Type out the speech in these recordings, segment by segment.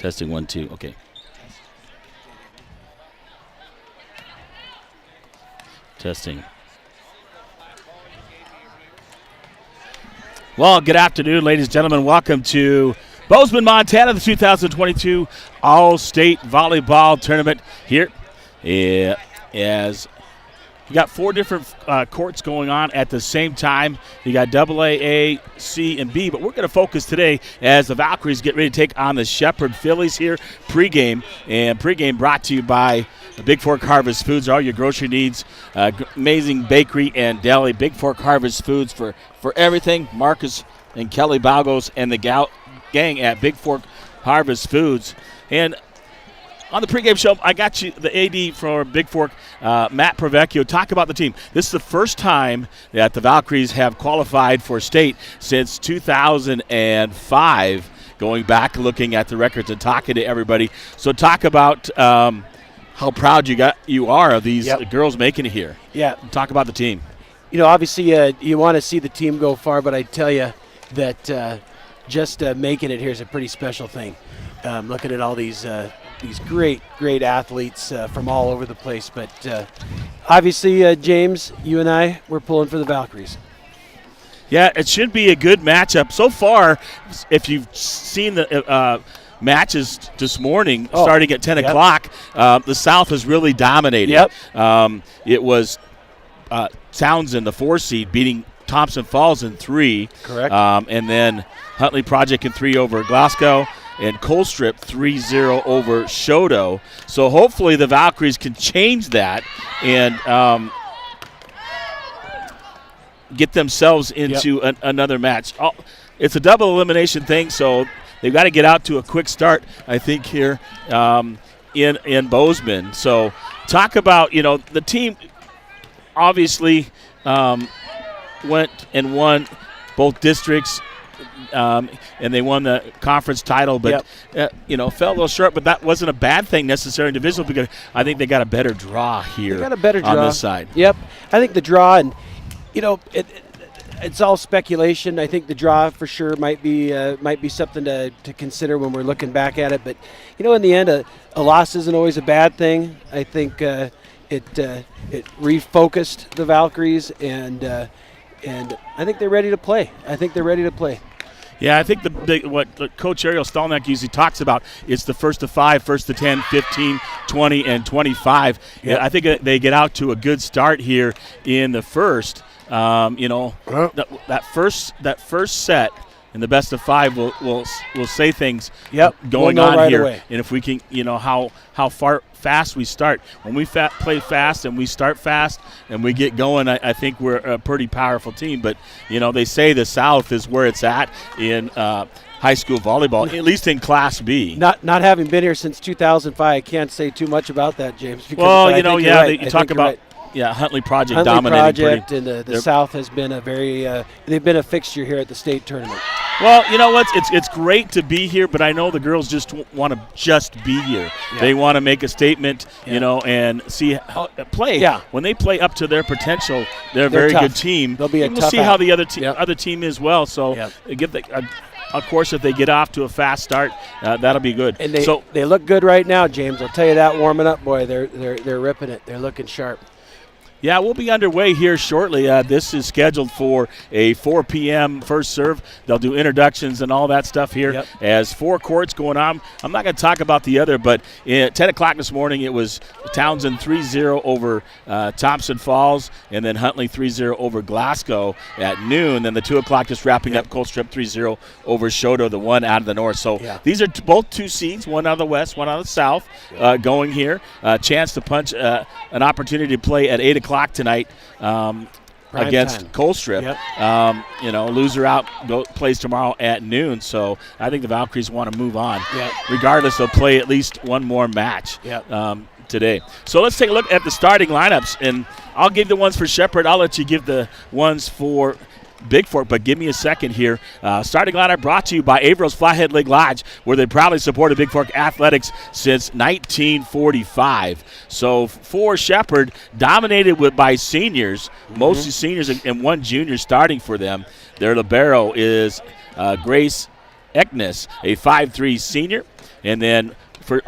Testing 1, 2. Okay. Testing. Well, good afternoon, ladies and gentlemen. Welcome to Bozeman, Montana, the 2022 All-State Volleyball Tournament here. As you got 4 different courts going on at the same time. You got AA, A, C, and B, but we're going to focus today as the Valkyries get ready to take on the Shepard Fillies here pregame. And pregame brought to you by Bigfork Harvest Foods, all your grocery needs, amazing bakery and deli. Bigfork Harvest Foods for everything. Marcus and Kelly Balgos and the gang at Bigfork Harvest Foods. And on the pregame show, I got you the AD for Bigfork, Matt Pravecchio. Talk about the team. This is the first time that the Valkyries have qualified for state since 2005, going back, looking at the records and talking to everybody. So talk about how proud you are of these girls making it here. Yeah. Talk about the team. You know, obviously you want to see the team go far, but I tell you that just making it here is a pretty special thing. Looking at all these great athletes from all over the place. But obviously, James, you and I, we're pulling for the Valkyries. Yeah, it should be a good matchup. So far, if you've seen the matches this morning, starting at 10 o'clock, the South has really dominated. Yep. It was Townsend, the 4 seed, beating Thompson Falls in 3. Correct. And then Huntley Project in 3 over Glasgow. And Colstrip 3-0 over Shodo. So hopefully the Valkyries can change that and get themselves into another match. It's a double elimination thing, so they've got to get out to a quick start, I think, here in Bozeman. So talk about, the team obviously went and won both districts. And they won the conference title, but fell a little short. But that wasn't a bad thing necessarily in divisional, because I think they got a better draw here. They got a better draw on this side. Yep, I think the draw, and it's all speculation. I think the draw for sure might be something to consider when we're looking back at it. But in the end, a loss isn't always a bad thing. I think it refocused the Valkyries, and I think they're ready to play. Yeah, I think what Coach Ariel Stalnack usually talks about is the first to 5, first to 10, 15, 20, and 25. Yep. I think they get out to a good start here in the first. That first set in the best of 5 will say things going on right here. Away. And if we can, how fast we start. When we play fast and we start fast and we get going, I think we're a pretty powerful team. But, they say the South is where it's at in high school volleyball, at least in Class B. Not having been here since 2005, I can't say too much about that, James. Well, you talk about Huntley Project dominating. Project and the South has been a very they've been a fixture here at the state tournament. Well, you know what? It's great to be here, but I know the girls just want to be here. Yeah. They want to make a statement, and see how play. Yeah. When they play up to their potential, they're a very tough. Good team. They'll be we'll see how the other team is well. So Yep. Of course, if they get off to a fast start, that'll be good. And they look good right now, James. I'll tell you that, warming up, boy, they're ripping it. They're looking sharp. Yeah, we'll be underway here shortly. This is scheduled for a 4 p.m. first serve. They'll do introductions and all that stuff here as 4 courts going on. I'm not going to talk about the other, but at 10 o'clock this morning, it was Townsend 3-0 over Thompson Falls, and then Huntley 3-0 over Glasgow at noon. Then the 2 o'clock just wrapping up Colstrip 3-0 over Shodo, the one out of the north. So these are both 2 seeds, one out of the west, one out of the south, going here. Chance to punch an opportunity to play at 8 o'clock tonight against Colstrip. Loser out plays tomorrow at noon. So I think the Valkyries want to move on. Regardless, they'll play at least one more match today. So let's take a look at the starting lineups, and I'll give the ones for Shepard. I'll let you give the ones for Bigfork, but give me a second here. Starting lineup brought to you by Averil's Flathead Lake Lodge, where they proudly supported Bigfork athletics since 1945. So for Shepard, dominated by seniors, mostly seniors and one junior starting for them. Their libero is Grace Eknes, a 5'3" senior. And then for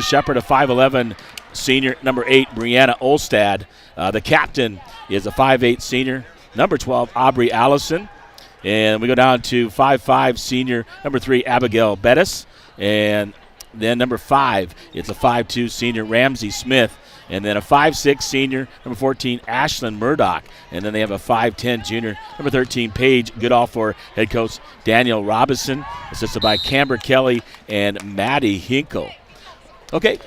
Shepard, a 5'11" senior, number 8, Brianna Olstad. The captain is a 5'8" senior, number 12, Aubrey Allison. And we go down to 5'5" senior, number 3, Abigail Bettis. And then number 5, it's a 5'2" senior, Ramsey Smith. And then a 5'6" senior, number 14, Ashlyn Murdoch. And then they have a 5'10" junior, number 13, Paige Goodall for head coach Daniel Robinson, assisted by Camber Kelly and Maddie Hinkle. Okay.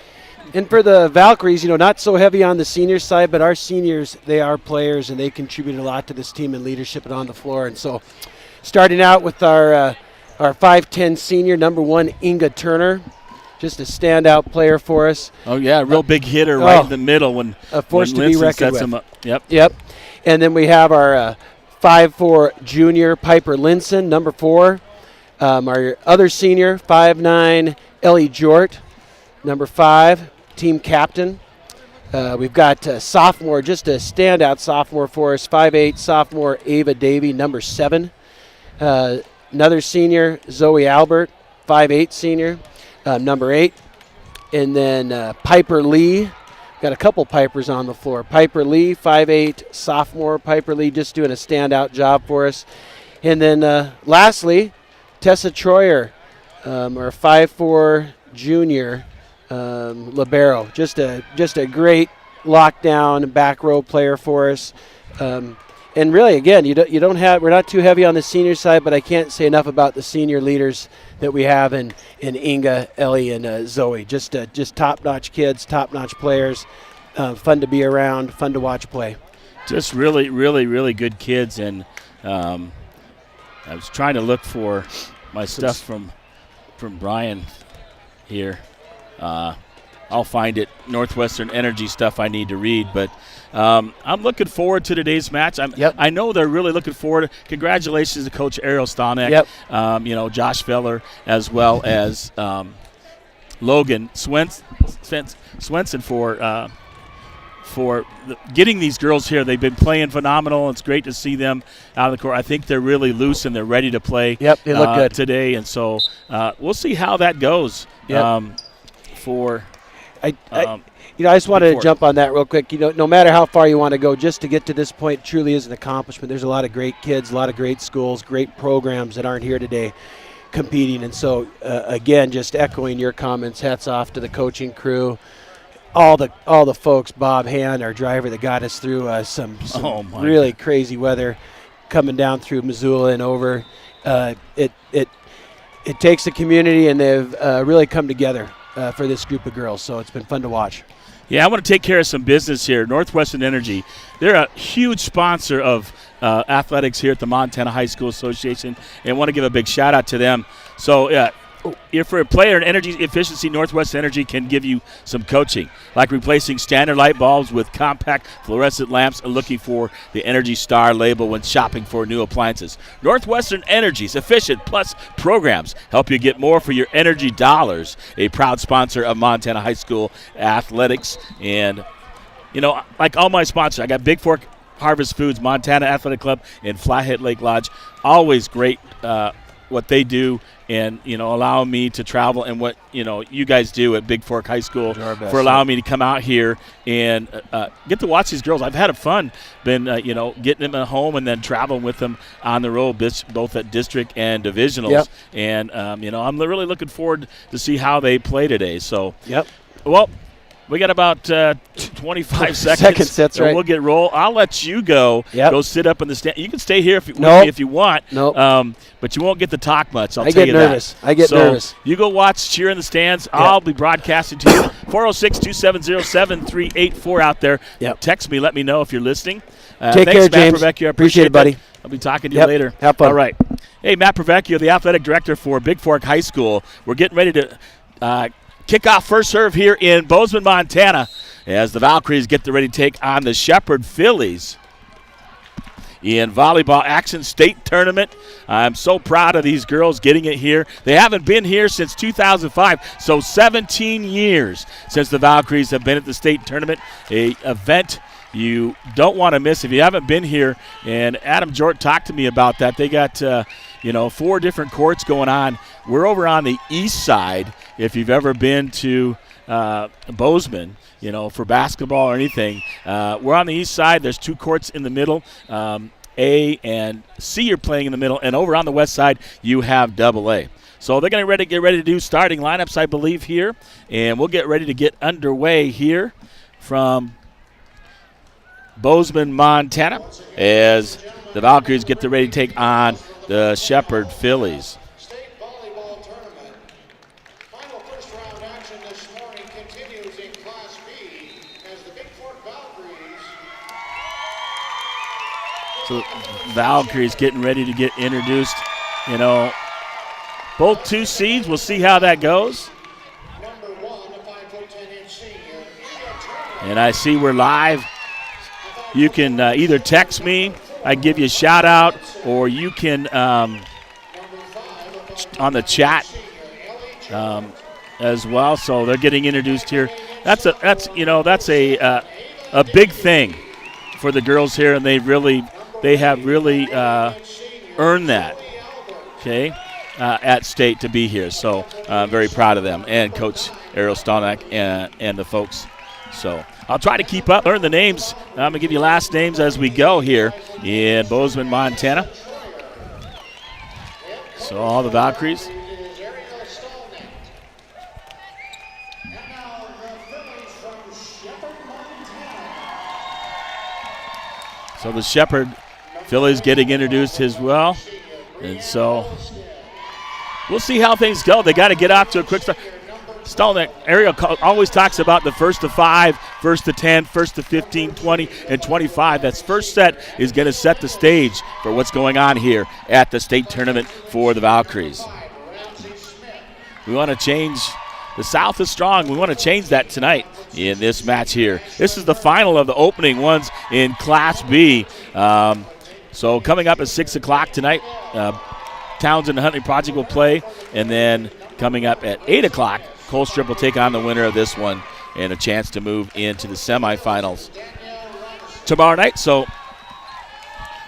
And for the Valkyries, not so heavy on the senior side, but our seniors, they are players, and they contribute a lot to this team in leadership and on the floor. And so starting out with our 5'10" senior, number 1, Inga Turner. Just a standout player for us. Oh, yeah, real big hitter right in the middle when a force to be reckoned with. Him up. Yep. And then we have our 5'4" junior, Piper Linson, number 4. Our other senior, 5'9", Ellie Jort, number 5, team captain. We've got sophomore, just a standout sophomore for us, 5'8", sophomore Ava Davey, number 7. Another senior, Zoe Albert, 5'8", senior. Number 8, and then Piper Lee. Got a couple Pipers on the floor. Piper Lee, 5'8", sophomore. Piper Lee just doing a standout job for us. And then lastly, Tessa Troyer, our 5'4" junior, libero. Just a great lockdown back row player for us. And really, again, we're not too heavy on the senior side, but I can't say enough about the senior leaders that we have in Inga, Ellie, and Zoe. Just top-notch kids, top-notch players, fun to be around, fun to watch play. Just really, really, really good kids. And I was trying to look for my stuff from Brian here. I'll find it. Northwestern Energy stuff I need to read, but I'm looking forward to today's match. I know they're really looking forward. Congratulations to Coach Ariel Stanek, Josh Feller, as well as Logan Swenson for getting these girls here. They've been playing phenomenal. It's great to see them out of the court. I think they're really loose and they're ready to play. Yep, they look good today, and so we'll see how that goes. Yep. I just wanted to jump on that real quick. No matter how far you want to go, just to get to this point truly is an accomplishment. There's a lot of great kids, a lot of great schools, great programs that aren't here today competing. And so, again, just echoing your comments, hats off to the coaching crew, all the folks, Bob Hand, our driver that got us through some really crazy weather coming down through Missoula and over. It takes a community, and they've really come together for this group of girls, so it's been fun to watch. Yeah, I want to take care of some business here. Northwestern Energy, they're a huge sponsor of athletics here at the Montana High School Association, and I want to give a big shout-out to them. So, if for a player in energy efficiency, Northwest Energy can give you some coaching, like replacing standard light bulbs with compact fluorescent lamps and looking for the Energy Star label when shopping for new appliances. Northwestern Energy's Efficient Plus programs help you get more for your energy dollars, a proud sponsor of Montana High School athletics. And, like all my sponsors, I got Bigfork, Harvest Foods, Montana Athletic Club, and Flathead Lake Lodge. Always great what they do, and allow me to travel, and what you guys do at Bigfork High School for allowing me to come out here and get to watch these girls. I've had fun, been getting them at home and then traveling with them on the road, both at district and divisionals. Yep. And I'm really looking forward to see how they play today. So, well, we got about 25 seconds. That's right. We'll get roll. I'll let you go. Yep. Go sit up in the stand. You can stay here with me if you want. Nope. But you won't get to talk much. I get nervous. I get nervous. You go watch, cheer in the stands. Yep. I'll be broadcasting to you. 406-270-7384 out there. Yep. Text me. Let me know if you're listening. Take care, Matt James. Prevecchio. Appreciate it, buddy. That. I'll be talking to you later. Have fun. All right. Hey, Matt Prevecchio, the athletic director for Bigfork High School. We're getting ready to kick off first serve here in Bozeman, Montana, as the Valkyries get ready to take on the Shepard Fillies in volleyball action state tournament. I'm so proud of these girls getting it here. They haven't been here since 2005, so 17 years since the Valkyries have been at the state tournament, a event you don't want to miss. If you haven't been here, and Adam Jort talked to me about that, they got 4 different courts going on. We're over on the east side. If you've ever been to Bozeman, for basketball or anything, we're on the east side. There's 2 courts in the middle. A and C are playing in the middle, and over on the west side you have AA. So they're going to get ready to do starting lineups, I believe, here, and we'll get ready to get underway here from Bozeman, Montana, as the Valkyries get ready to take on the Shepard Fillies. State volleyball tournament. Final first round action this morning continues in Class B as the Bigfork Valkyries. So Valkyries getting ready to get introduced. Both 2 seeds. We'll see how that goes. Number 1, a 5'10" senior. And I see we're live. You can either text me, I give you a shout out, or you can on the chat as well. So they're getting introduced here. That's a big thing for the girls here, and they have really earned that. Okay. At state to be here. So I'm very proud of them and Coach Errol Stolnak and the folks. So I'll try to keep up, learn the names. I'm going to give you last names as we go here in Bozeman, Montana. So all the Valkyries. So the Shepard Fillies getting introduced as well. And so we'll see how things go. They got to get off to a quick start. Stolnak, Ariel always talks about the first to 5, first to 10, first to 15, 20, and 25. That first set is going to set the stage for what's going on here at the state tournament for the Valkyries. We want to change. The South is strong. We want to change that tonight in this match here. This is the final of the opening ones in Class B. So coming up at 6 o'clock tonight, Townsend and Huntley Project will play, and then coming up at 8 o'clock, Colstrip will take on the winner of this one and a chance to move into the semifinals tomorrow night. So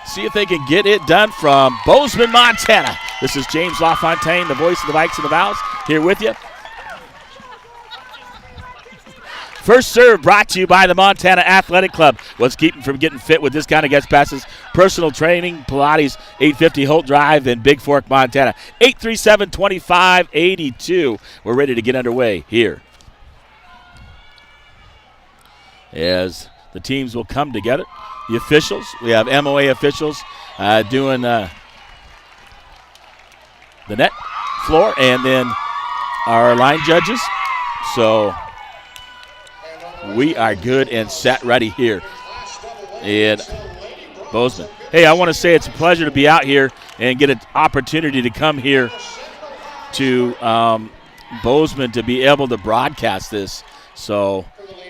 see if they can get it done from Bozeman, Montana. This is James LaFontaine, the voice of the Vikes and the Vows, here with you. First serve brought to you by the Montana Athletic Club. What's keeping from getting fit with this kind of guest passes? Personal training, Pilates, 850 Holt Drive in Bigfork, Montana. 837-2582. We're ready to get underway here as the teams will come together. The officials, we have MOA officials doing the net floor, and then our line judges. So we are good and set ready here in Bozeman. Hey, I want to say it's a pleasure to be out here and get an opportunity to come here to Bozeman to be able to broadcast this. So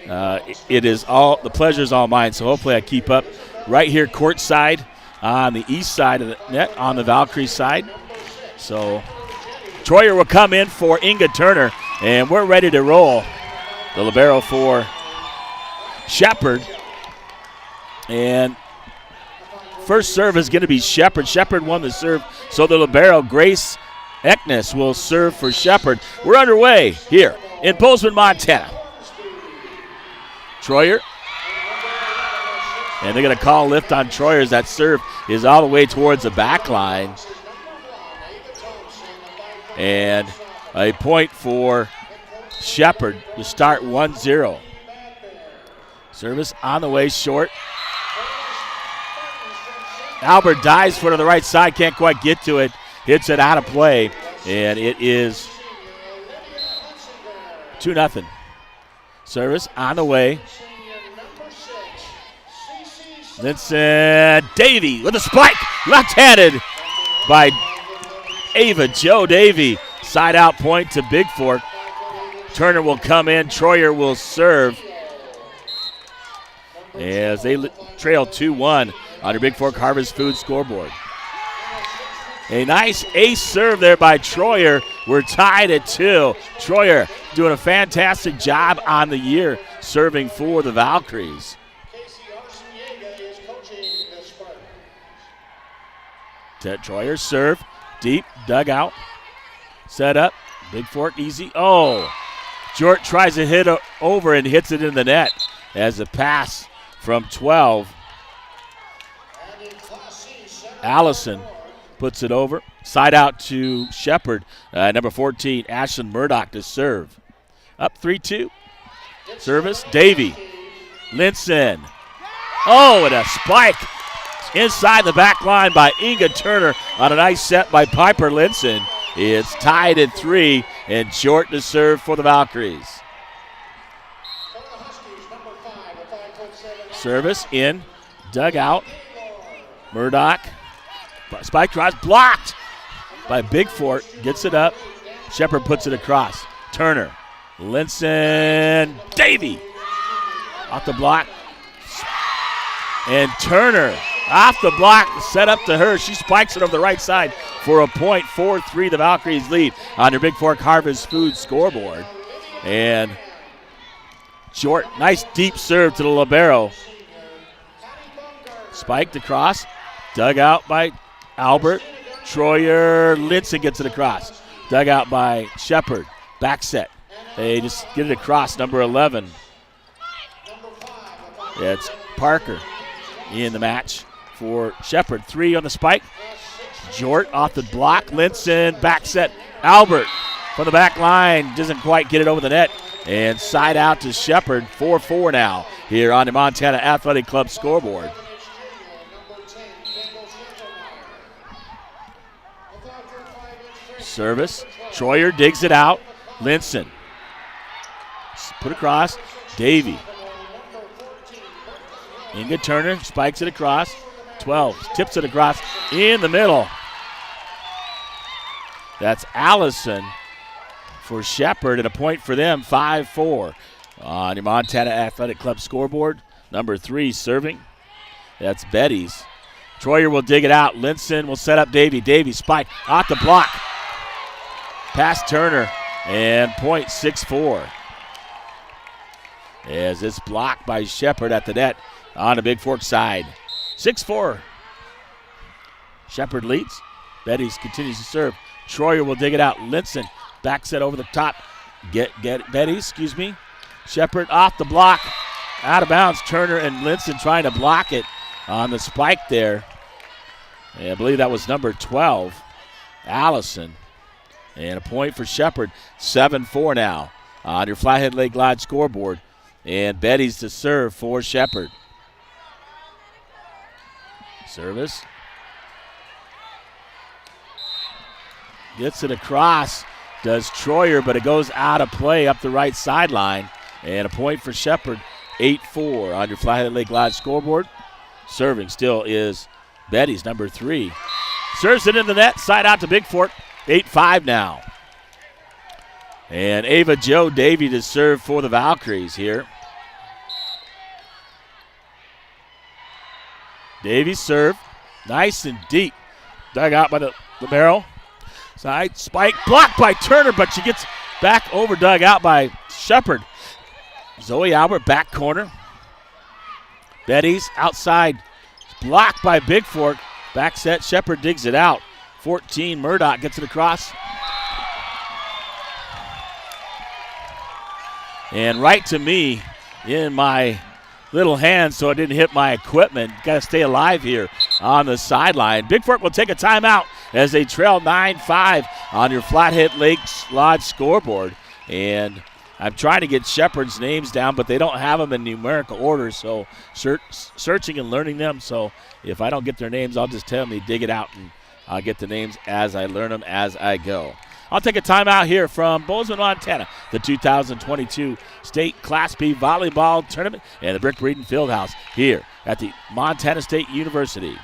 the pleasure is all mine. So hopefully I keep up right here courtside on the east side of the net on the Valkyrie side. So Troyer will come in for Inga Turner, and we're ready to roll. The libero for Shepard, and first serve is going to be Shepard. Shepard won the serve, so the libero, Grace Eknes, will serve for Shepard. We're underway here in Bozeman, Montana. Troyer, and they're going to call lift on Troyer as that serve is all the way towards the back line. And a point for Shepard to start 1-0. Service on the way short. Albert dives for to the right side, can't quite get to it. Hits it out of play, and it is 2-0. Service on the way. Vincent Davey with a spike, left-handed by Ava Jo Davey. Side out point to Bigfork. Turner will come in. Troyer will serve as they trail 2-1 on your Bigfork Harvest Food scoreboard. A nice ace serve there by Troyer. We're tied at 2. Troyer doing a fantastic job on the year serving for the Valkyries. Troyer serve, deep, dugout, set up, Bigfork easy. Oh, Jort tries to hit over and hits it in the net as a pass from 12. Allison puts it over. Side out to Shepard. Number 14, Ashlyn Murdoch to serve. Up 3-2. Service, Davy. Linson. Oh, and a spike inside the back line by Inga Turner on a nice set by Piper Linson. It's tied at 3, and Jort to serve for the Valkyries. Service in, dugout. Murdoch. Spike drives, blocked by Bigfork. Gets it up. Shepard puts it across. Turner. Linson. Davy. Off the block. And Turner off the block, set up to her. She spikes it over the right side for a point. 4-3, the Valkyries lead on your Bigfork Harvest Food scoreboard. And Jort, nice deep serve to the libero. Spiked across, dug out by Albert. Troyer, Linson gets it across. Dug out by Shepard. Back set. They just get it across, number 11. Yeah, it's Parker in the match for Shepard. 3 on the spike. Jort off the block. Linson, back set. Albert from the back line. Doesn't quite get it over the net. And side out to Shepard. 4-4 now here on the Montana Athletic Club scoreboard. Service. Troyer digs it out. Linson. Put across. Davy. Inga Turner spikes it across. 12. Tips it across in the middle. That's Allison for Shepard, and a point for them. 5-4 on the Montana Athletic Club scoreboard. Number 3 serving. That's Betty's. Troyer will dig it out. Linson will set up Davy. Davy spike off the block. Past Turner, and point 6-4. As it's blocked by Shepard at the net on the Bigfork side. 6-4. Shepard leads. Betty's continues to serve. Troyer will dig it out. Linson back set over the top. Get Betty's, Shepard off the block. Out of bounds. Turner and Linson trying to block it on the spike there. And I believe that was number 12, Allison. And a point for Shepard. 7-4 now on your Flathead Lake Lodge scoreboard. And Betty's to serve for Shepard. Service. Gets it across. Does Troyer, but it goes out of play up the right sideline. And a point for Shepard. 8-4 on your Flathead Lake Lodge scoreboard. Serving still is Betty's, number 3. Serves it in the net. Side out to Bigfork. 8-5 now. And Ava Jo Davy to serve for the Valkyries here. Davies serve. Nice and deep. Dug out by the libero. Side spike. Blocked by Turner, but she gets back over, dug out by Shepard. Zoe Albert, back corner. Betty's outside. Blocked by Bigfork. Back set. Shepard digs it out. 14, Murdoch gets it across. And right to me in my little hand so it didn't hit my equipment. Got to stay alive here on the sideline. Bigfork will take a timeout as they trail 9-5 on your Flathead Lake Lodge scoreboard. And I'm trying to get Shepard's names down, but they don't have them in numerical order, so searching and learning them. So if I don't get their names, I'll just tell them to dig it out, and I'll get the names as I learn them as I go. I'll take a timeout here from Bozeman, Montana, the 2022 State Class B Volleyball Tournament and the Brick Breeden Fieldhouse here at the Montana State University.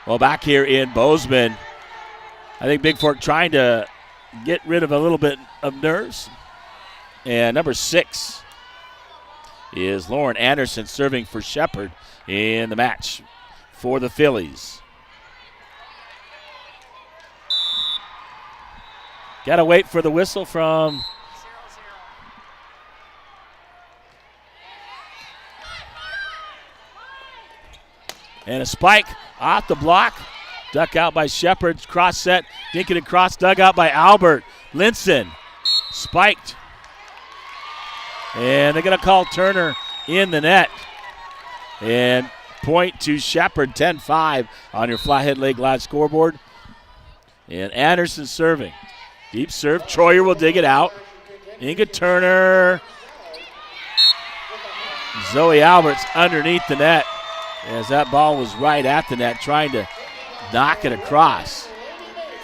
Well, back here in Bozeman, I think Bigfork trying to get rid of a little bit of nerves. And number 6 is Lauren Anderson serving for Shepard in the match for the Fillies. Got to wait for the whistle from and a spike off the block. Duck out by Shepard. Cross set. Dinking across. Dug out by Albert. Linson spiked. And they're going to call Turner in the net. And point to Shepard, 10-5 on your Flathead Lake Live scoreboard. And Anderson serving. Deep serve. Troyer will dig it out. Inga Turner. Zoe Alberts underneath the net as that ball was right at the net, trying to knock it across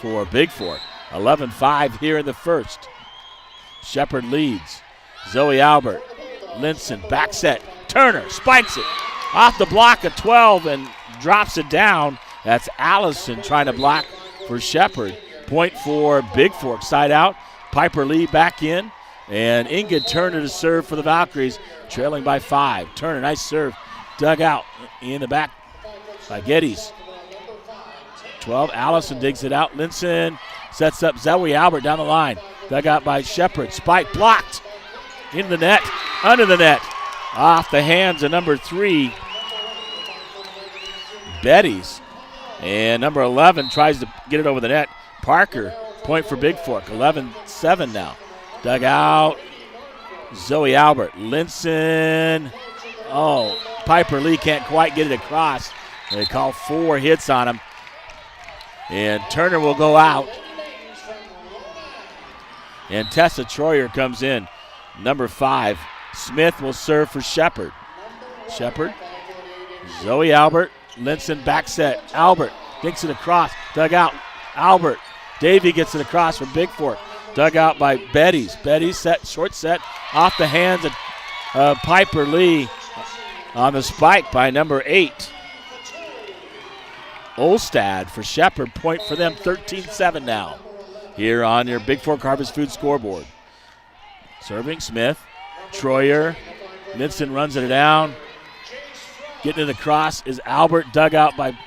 for Bigfork. 11-5 here in the first. Shepard leads. Zoe Albert. Linson, back set. Turner spikes it off the block at 12 and drops it down. That's Allison trying to block for Shepard. Point for Bigfork. Side out. Piper Lee back in. And Inga Turner to serve for the Valkyries, trailing by 5. Turner, nice serve. Dug out in the back by Geddes. 12, Allison digs it out. Linson sets up Zoe Albert down the line. Dug out by Shepard. Spike blocked. In the net. Under the net. Off the hands of number 3, Betty's. And number 11 tries to get it over the net. Parker, point for Bigfork. 11-7 now. Dug out. Zoe Albert. Linson. Oh, Piper Lee can't quite get it across. They call 4 hits on him. And Turner will go out. And Tessa Troyer comes in. Number 5. Smith will serve for Shepard. Shepard. Zoe Albert. Linson back set. Albert dinks it across. Dug out. Albert. Davey gets it across for Bigfork. Dug out by Betty's. Betty's set, short set, off the hands of Piper Lee on the spike by number 8. Olstad for Shepard. Point for them, 13-7 now. Here on your Bigfork Harvest Food scoreboard. Serving Smith. Troyer. Linson runs it down. Getting it across is Albert. Dug out by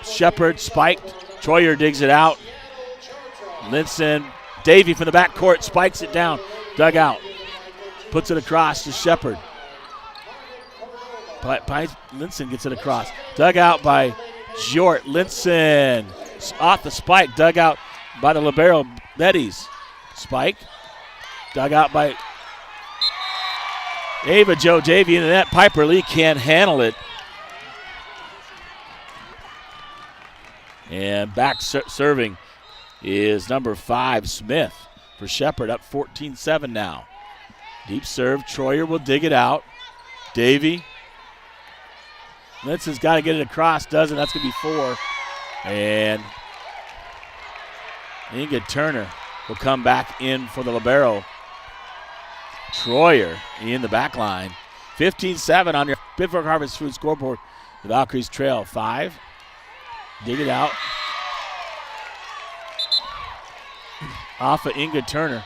Shepard. Spiked. Troyer digs it out. Linson. Davey from the back court spikes it down. Dug out. Puts it across to Shepard. Linson gets it across. Dug out by Jort. Linson off the spike. Dug out by the libero Betty's. Spike. Dug out by Ava Jo Davey in the net. Piper Lee can't handle it. And back serving is number 5, Smith for Shepard, up 14-7 now. Deep serve. Troyer will dig it out. Davey. Linson's got to get it across. Doesn't. That's going to be 4. And Inga Turner will come back in for the libero. Troyer in the back line. 15-7 on your Bigfork Harvest Food scoreboard. The Valkyries trail 5. Dig it out. Off of Inga Turner.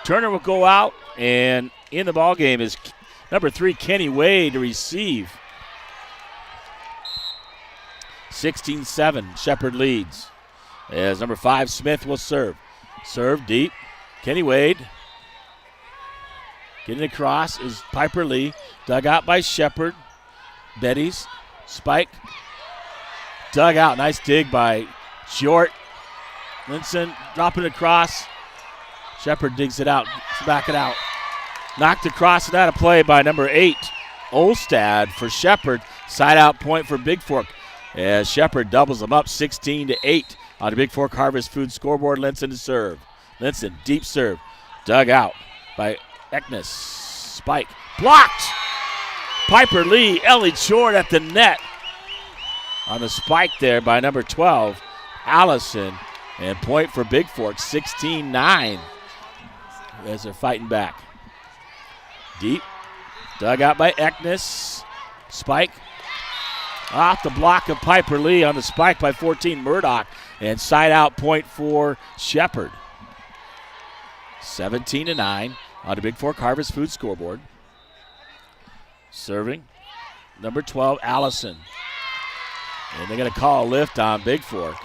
Turner will go out, and in the ball game is number 3, Kenny Wade, to receive. 16-7, Shepard leads. As number 5, Smith will serve. Serve deep. Kenny Wade. Getting across is Piper Lee. Dug out by Shepard. Betty's. Spike. Dug out. Nice dig by Jort. Linson dropping it across. Shepard digs it out. Back it out. Knocked across and out of play by number 8, Olstad for Shepard. Side out point for Bigfork as Shepard doubles them up 16-8 on the Bigfork Harvest Food scoreboard. Linson to serve. Linson, deep serve. Dug out by Eknes. Spike. Blocked. Piper Lee, Ellie Short at the net. On the spike there by number 12, Allison. And point for Bigfork, 16-9 as they're fighting back. Deep. Dug out by Eknes. Spike. Off the block of Piper Lee on the spike by 14, Murdoch. And side out point for Shepard. 17-9 on the Bigfork Harvest Food scoreboard. Serving number 12, Allison. And they're going to call a lift on Bigfork.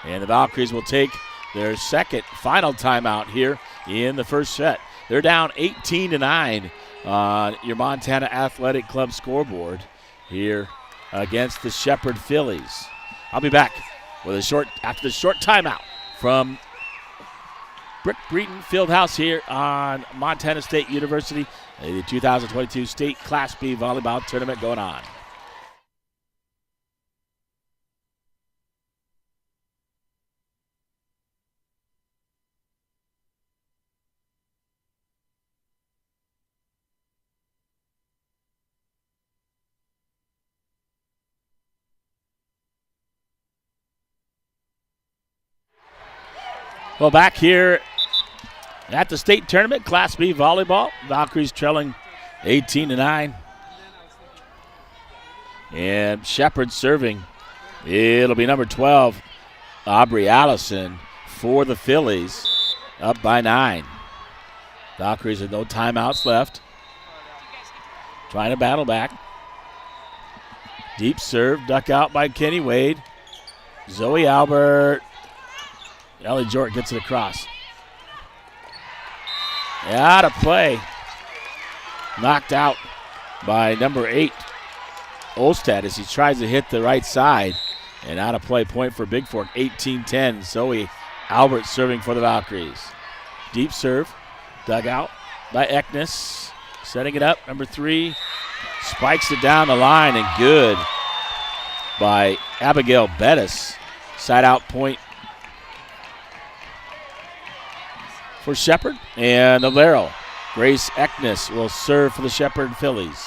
And the Valkyries will take their second final timeout here in the first set. They're down 18-9 on your Montana Athletic Club scoreboard here against the Shepard Fillies. I'll be back with after the short timeout from Brick Breton Fieldhouse here on Montana State University. The 2022 State Class B Volleyball Tournament going on. Well, back here at the state tournament, Class B volleyball. Valkyries trailing 18-9. And Shepard serving. It'll be number 12, Aubrey Allison for the Fillies, up by 9. Valkyries with no timeouts left. Trying to battle back. Deep serve, duck out by Kenny Wade. Zoe Albert. Ellie Jort gets it across. Out of play. Knocked out by number 8, Olstad, as he tries to hit the right side. And out of play, point for Bigfork, 18-10. Zoe Albert serving for the Valkyries. Deep serve, dug out by Eknes. Setting it up, number 3. Spikes it down the line, and good by Abigail Bettis. Side out point for Shepard. And the libero, Grace Eknes, will serve for the Shepard Fillies.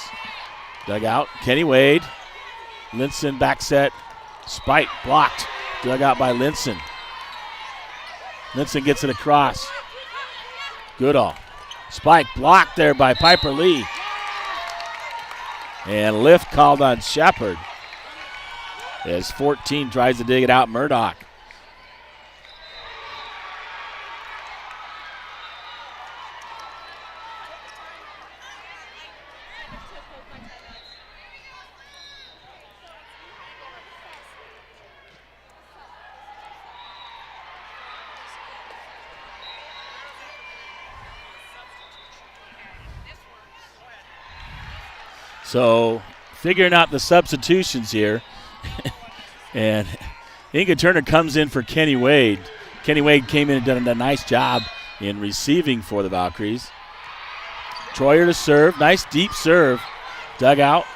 Dug out, Kenny Wade. Linson back set. Spike blocked. Dug out by Linson. Linson gets it across. Goodall. Spike blocked there by Piper Lee. And lift called on Shepard as 14 tries to dig it out. Murdoch. So figuring out the substitutions here. And Inga Turner comes in for Kenny Wade. Kenny Wade came in and done a nice job in receiving for the Valkyries. Troyer to serve. Nice deep serve. Dug out.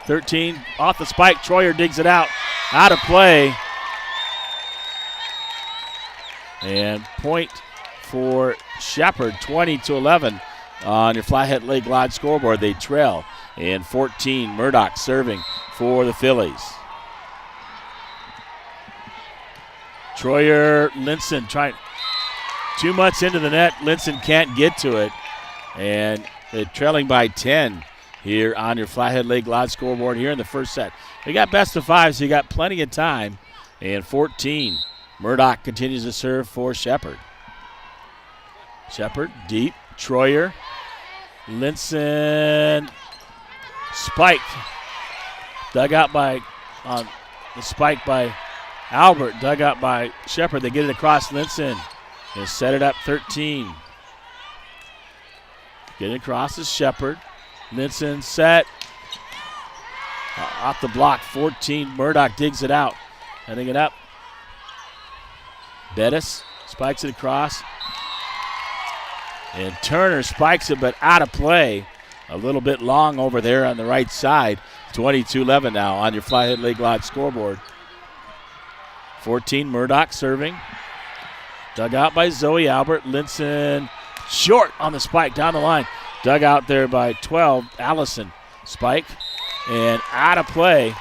13 off the spike. Troyer digs it out. Out of play. And point for Shepard, 20-11 on your Flathead Lake Lodge scoreboard. They trail. And 14, Murdoch serving for the Fillies. Troyer, Linson trying too much into the net. Linson can't get to it. And they're trailing by 10 here on your Flathead Lake Lodge scoreboard here in the first set. We got best of 5, so you got plenty of time. And 14, Murdoch continues to serve for Shepard. Shepard, deep. Troyer, Linson. Spike. Dug out by the spike by Albert. Dug out by Shepard. They get it across Linson. They set it up 13. Get it across to Shepard. Linson set. Off the block, 14. Murdoch digs it out. Heading it up. Bettis spikes it across. And Turner spikes it, but out of play. A little bit long over there on the right side. 22-11 now on your Flathead Lake Lodge scoreboard. 14, Murdoch serving. Dug out by Zoe Albert. Linson short on the spike down the line. Dug out there by 12, Allison. Spike and out of play.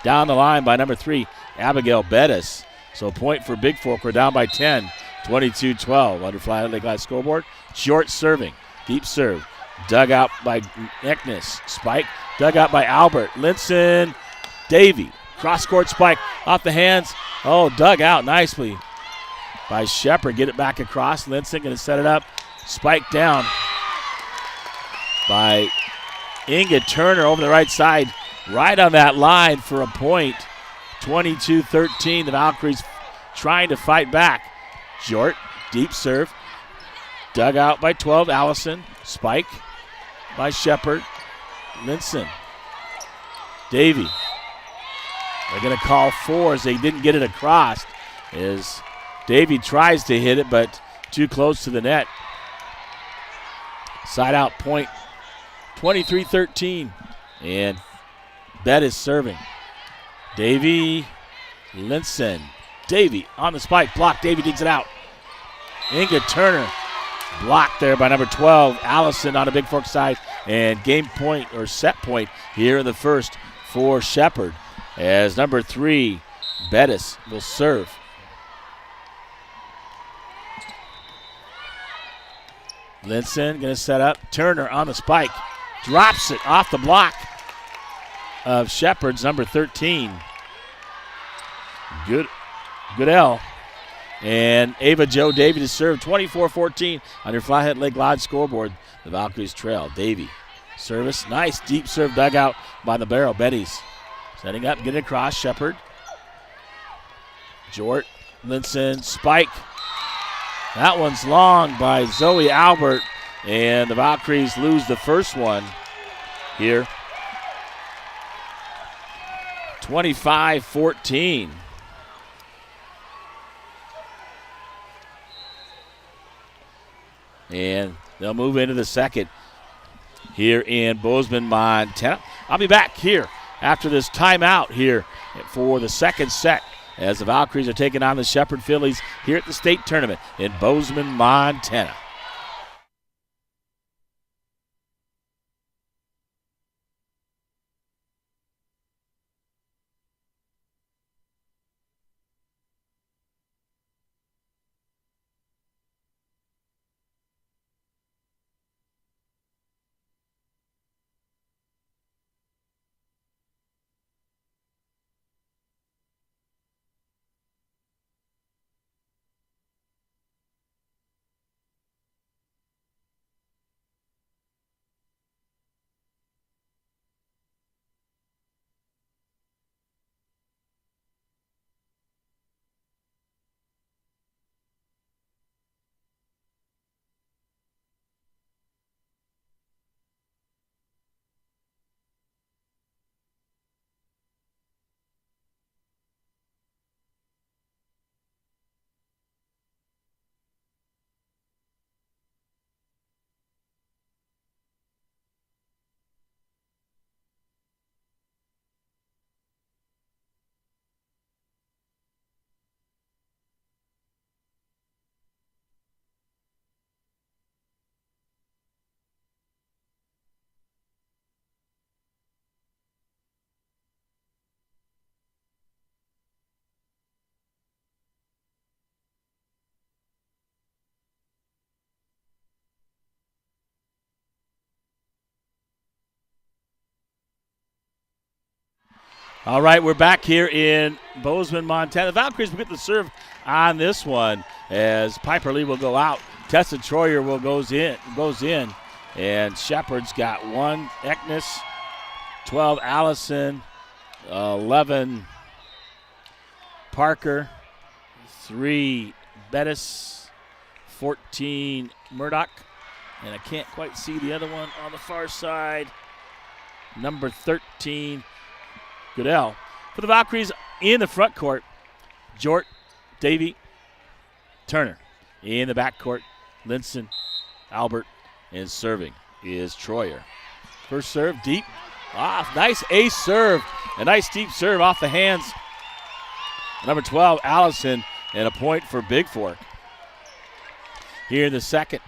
Down the line by number 3, Abigail Bettis. So point for Bigfork. We're down by 10. 22-12 under Flathead Lake Lodge scoreboard. Short serving. Deep serve. Dug out by Eknes. Spike. Dug out by Albert. Linson. Davey. Cross-court spike. Off the hands. Oh, dug out nicely by Shepard. Get it back across. Linson going to set it up. Spike down by Inga Turner over the right side. Right on that line for a point. 22-13. The Valkyries trying to fight back. Jort, deep serve. Dug out by 12, Allison. Spike by Shepard. Linson. Davey. They're going to call 4 as they didn't get it across. As Davey tries to hit it, but too close to the net. Side out point, 23-13. And Bettis serving. Davey, Linson. Davey on the spike, block. Davey digs it out. Inga Turner blocked there by number 12, Allison on a Bigfork side. And game point or set point here in the first for Shepard as number 3, Bettis, will serve. Linson going to set up. Turner on the spike. Drops it off the block of Shepard's number 13. Goodell. And Ava Jo Davey to serve. 24-14 on your Flathead Lake Lodge scoreboard. The Valkyries trail. Davey. Service. Nice deep serve dugout by the barrel. Betty's setting up. Get it across. Shepard. Jort. Linson. Spike. That one's long by Zoe Albert. And the Valkyries lose the first one here. 25-14. And they'll move into the second here in Bozeman, Montana. I'll be back here after this timeout here for the second set as the Valkyries are taking on the Shepard Fillies here at the state tournament in Bozeman, Montana. All right, we're back here in Bozeman, Montana. The Valkyries will get the serve on this one as Piper Lee will go out. Tessa Troyer goes in, and Shepard's got 1. Eknes, 12. Allison, 11. Parker, 3. Bettis, 14. Murdoch, and I can't quite see the other one on the far side. Number 13. Goodell. For the Valkyries in the front court, Jort, Davey, Turner. In the back court, Linson, Albert, and serving is Troyer. First serve, deep. Nice ace serve. A nice deep serve off the hands. Number 12, Allison, and a point for Bigfork. Here in the second.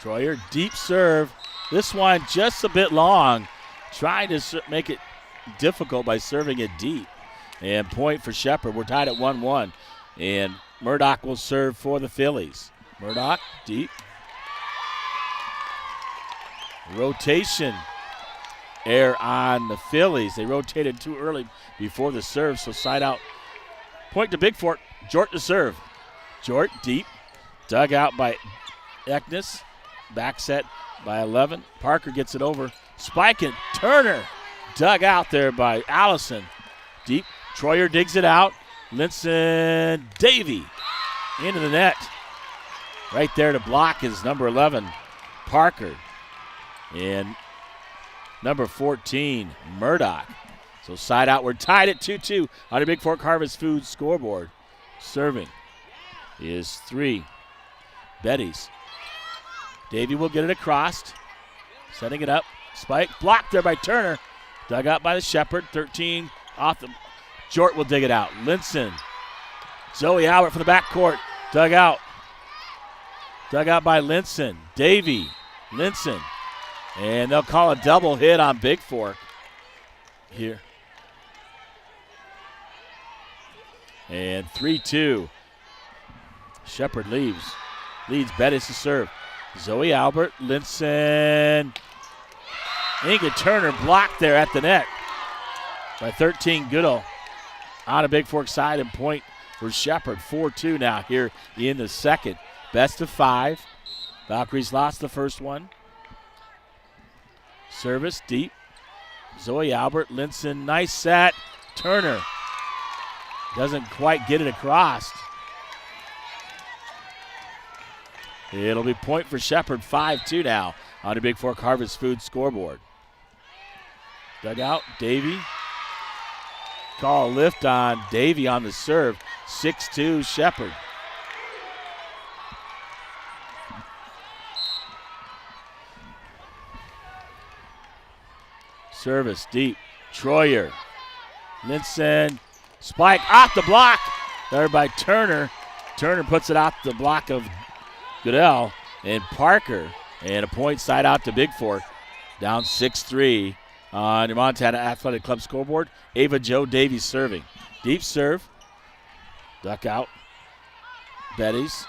Troyer, deep serve. This one just a bit long, trying to make it difficult by serving it deep. And point for Shepard. We're tied at 1-1. And Murdoch will serve for the Fillies. Murdoch, deep. Rotation error on the Fillies. They rotated too early before the serve, so side out. Point to Bigfork. Jort to serve. Jort, deep. Dug out by Eknes. Back set by 11. Parker gets it over. Spike and Turner dug out there by Allison. Deep. Troyer digs it out. Linson Davy into the net. Right there to block is number 11, Parker. And number 14, Murdoch. So side out. We're tied at 2-2 on the Bigfork Harvest Foods scoreboard. Serving is 3. Betty's. Davy will get it across. Setting it up. Spike. Blocked there by Turner. Dug out by the Shepard. 13 off the. Jort will dig it out. Linson. Zoe Albert from the backcourt. Dug out. Dug out by Linson. Davy. Linson. And they'll call a double hit on Bigfork here. And 3-2. Shepard leads Bettis to serve. Zoe Albert, Linson. Inga Turner blocked there at the net by 13 Goodall. On a Bigfork side and point for Shepard. 4-2 now here in the second. Best of 5. Valkyries lost the first one. Service deep. Zoe Albert, Linson, nice set. Turner doesn't quite get it across. It'll be point for Shepard. 5-2 now on the Bigfork Harvest Foods scoreboard. Dug out, Davy. Call a lift on Davy on the serve. 6-2 Shepard. Service deep. Troyer. Linson. Spike off the block. There by Turner. Turner puts it off the block of Goodell and Parker. And a point side out to Bigfork. Down 6-3 on the Montana Athletic Club scoreboard. Ava Jo Davies serving. Deep serve. Duck out. Betty's.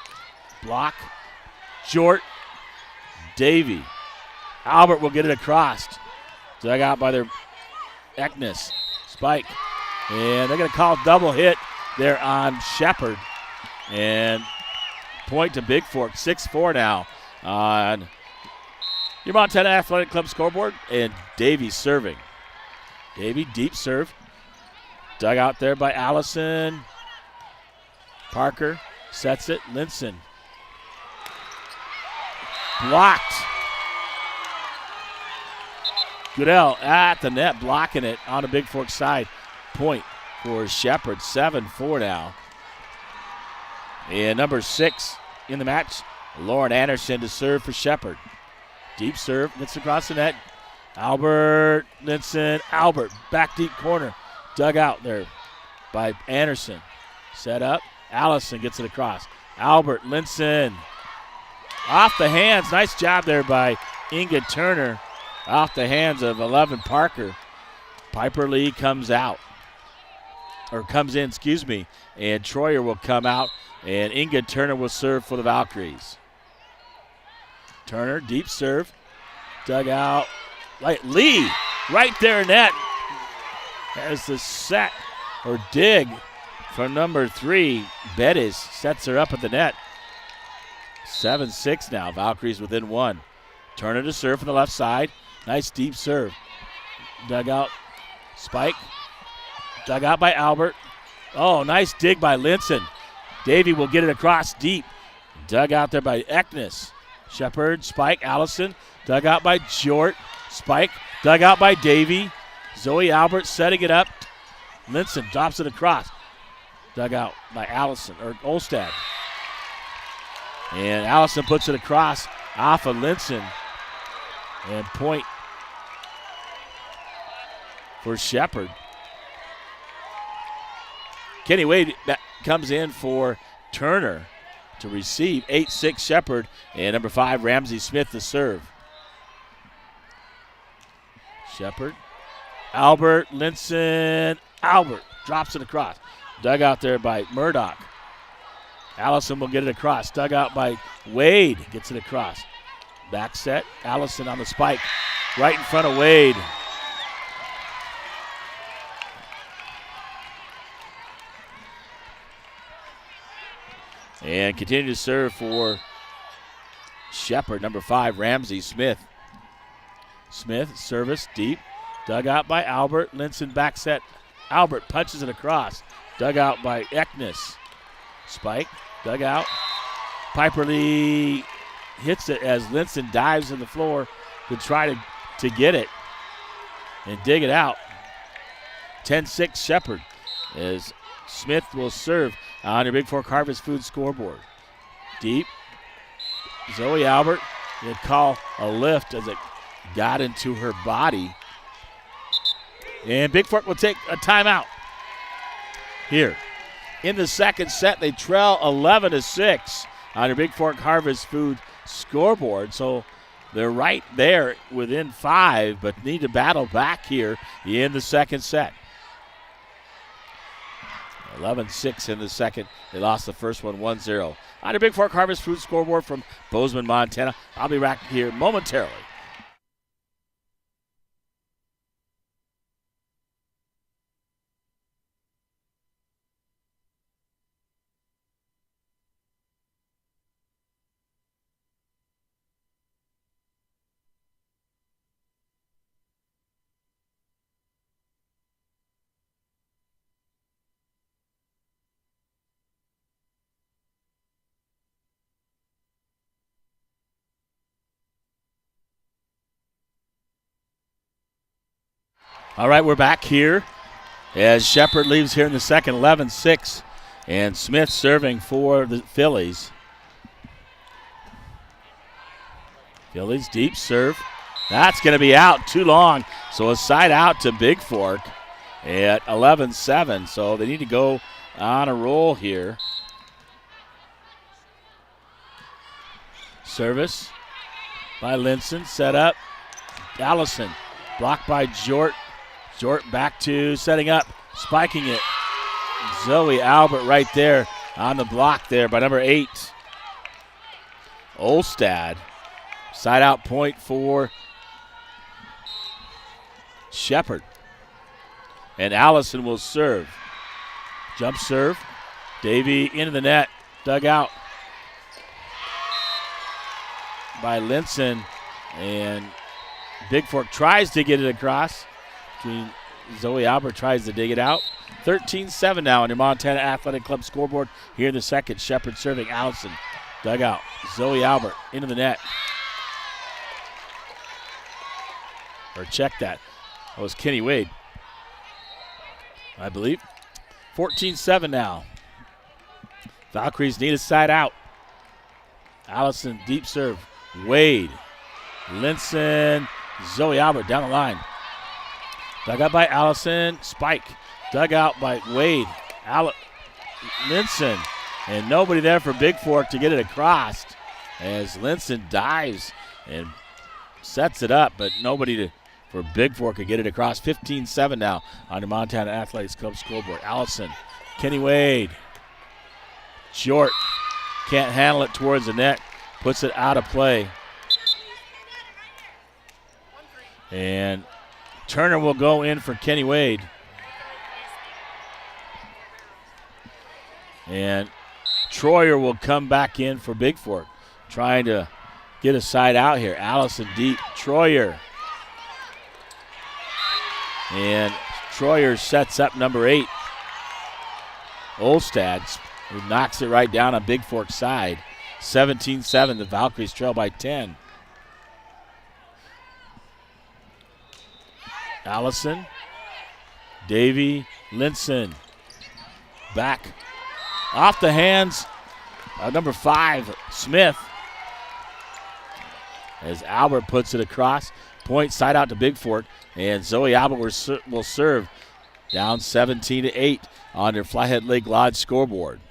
Block. Jort. Davy. Albert will get it across. Dug out by their Eknes. Spike. And they're going to call double hit there on Shepard. And point to Bigfork. 6-4 now on your Montana Athletic Club scoreboard. And Davy serving. Davy, deep serve. Dug out there by Allison. Parker sets it. Linson. Blocked. Goodell at the net, blocking it on the Bigfork side. Point for Shepard. 7-4 now. And number 6 in the match, Lauren Anderson to serve for Shepard. Deep serve, gets across the net. Albert, Linson, Albert, back deep corner. Dug out there by Anderson. Set up, Allison gets it across. Albert, Linson, off the hands. Nice job there by Inga Turner. Off the hands of 11 Parker. Piper Lee comes out. Or comes in, and Troyer will come out, and Inga Turner will serve for the Valkyries. Turner, deep serve. Dug out. Lee, right there in net. Has the set, or dig, from number 3. Bettis sets her up at the net. 7-6 now. Valkyries within 1. Turner to serve from the left side. Nice deep serve. Dug out. Spike. Dug out by Albert. Oh, nice dig by Linson. Davy will get it across deep. Dug out there by Eknes. Shepard, Spike, Allison. Dug out by Jort. Spike. Dug out by Davy. Zoe Albert setting it up. Linson drops it across. Dug out by Allison, or Olstad. And Allison puts it across off of Linson. And point for Shepard. Kenny Wade comes in for Turner to receive. 8-6 Shepard, and number 5 Ramsey Smith to serve. Shepard, Albert, Linson, Albert drops it across. Dug out there by Murdoch. Allison will get it across. Dug out by Wade, gets it across. Back set, Allison on the spike, right in front of Wade. And continue to serve for Shepard, number 5, Ramsey Smith. Smith, service, deep. Dug out by Albert. Linson back set. Albert punches it across. Dug out by Eknes. Spike. Dug out. Piper Lee hits it as Linson dives to the floor to try to get it and dig it out. 10-6 Shepard as Smith will serve on your Bigfork Harvest Food scoreboard. Deep. Zoe Albert will call a lift as it got into her body. And Bigfork will take a timeout here. In the second set, they trail 11-6 on your Bigfork Harvest Food scoreboard. So they're right there within 5, but need to battle back here in the second set. 11-6 in the second. They lost the first one 1-0. On your Bigfork Harvest Food scoreboard from Bozeman, Montana. I'll be back here momentarily. All right, we're back here as Shepard leaves here in the second, 11-6, and Smith serving for the Fillies. Fillies deep serve. That's going to be out too long, so a side out to Bigfork at 11-7, so they need to go on a roll here. Service by Linson, set up. Allison blocked by Jort. Jort back to setting up, spiking it. Zoe Albert right there on the block there by number 8. Olstad. Side out point for Shepard. And Allison will serve. Jump serve. Davey into the net. Dug out by Linson. And Bigfork tries to get it across. Between Zoe Albert tries to dig it out. 13-7 now on your Montana Athletic Club scoreboard. Here in the second, Shepard serving. Allison dug out. Zoe Albert into the net. Or check that. That was Kenny Wade, I believe. 14-7 now. Valkyries need a side out. Allison deep serve. Wade. Linson. Zoe Albert down the line. Dug out by Allison. Spike. Dug out by Wade. Linson. And nobody there for Bigfork to get it across as Linson dives and sets it up, but nobody for Bigfork to get it across. 15-7 now on the Montana Athletics Club scoreboard. Allison. Kenny Wade. Short. Can't handle it towards the net. Puts it out of play. And Turner will go in for Kenny Wade. And Troyer will come back in for Bigfork, trying to get a side out here. Allison deep. Troyer. And Troyer sets up number 8. Olstad, who knocks it right down on Bigfork's side. 17-7. The Valkyries trail by 10. Allison, Davey, Linson, back off the hands of number 5, Smith, as Albert puts it across. Point side out to Bigfork, and Zoe Albert will serve down 17-8 on their Flathead Lake Lodge scoreboard.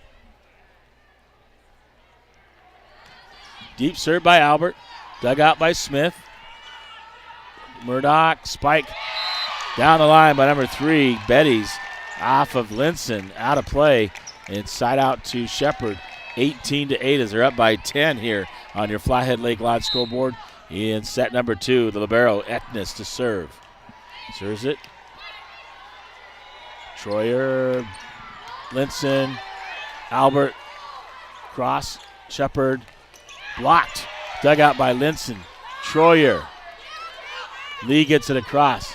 Deep serve by Albert, dug out by Smith. Murdoch, spike down the line by number 3, Betty's off of Linson, out of play, and side out to Shepard. 18-8 as they're up by 10 here on your Flathead Lake Lodge scoreboard. In set number 2, the libero Eknes to serve. Serves it. Troyer, Linson, Albert, cross, Shepard, blocked, dug out by Linson. Troyer. Lee gets it across.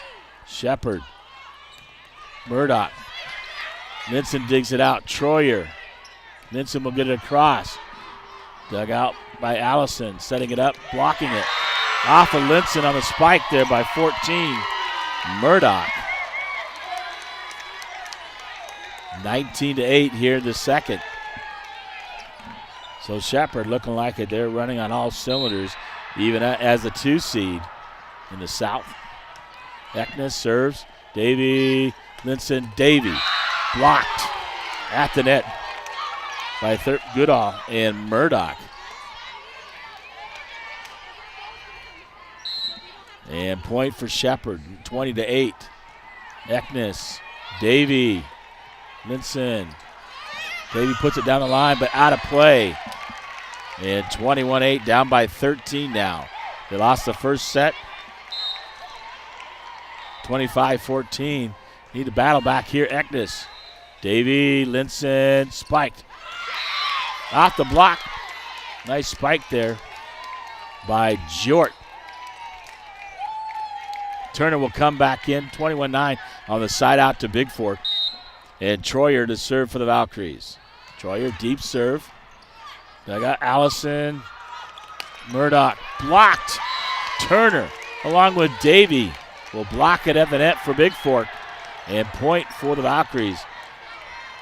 Shepard. Murdoch. Minson digs it out. Troyer. Minson will get it across. Dug out by Allison. Setting it up. Blocking it. Off of Linson on the spike there by 14. Murdoch. 19-8 here in the second. So Shepard looking like it. They're running on all cylinders, even as the 2 seed in the South. Eknes serves. Davey, Linson, Davey. Blocked at the net by Goodall and Murdoch. And point for Shepard, 20-8. Eknes, Davey, Linson. Davey puts it down the line, but out of play. And 21-8, down by 13 now. They lost the first set. 25-14. Need to battle back here. Eknes. Davey, Linson, spiked. Off the block. Nice spike there by Jort. Turner will come back in. 21-9 on the side out to Bigfork. And Troyer to serve for the Valkyries. Troyer, deep serve. I got Allison. Murdoch blocked. Turner, along with Davey, will block it at the net for Bigfork. And point for the Valkyries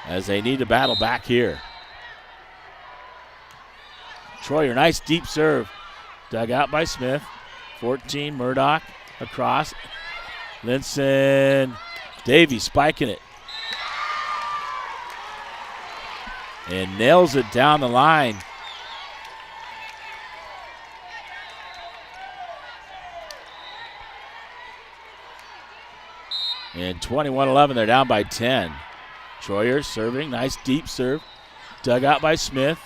as they need to battle back here. Troyer, nice deep serve. Dug out by Smith. 14, Murdoch across. Linson, Davey spiking it. And nails it down the line. And 21-11, they're down by 10. Troyer serving, nice deep serve. Dug out by Smith.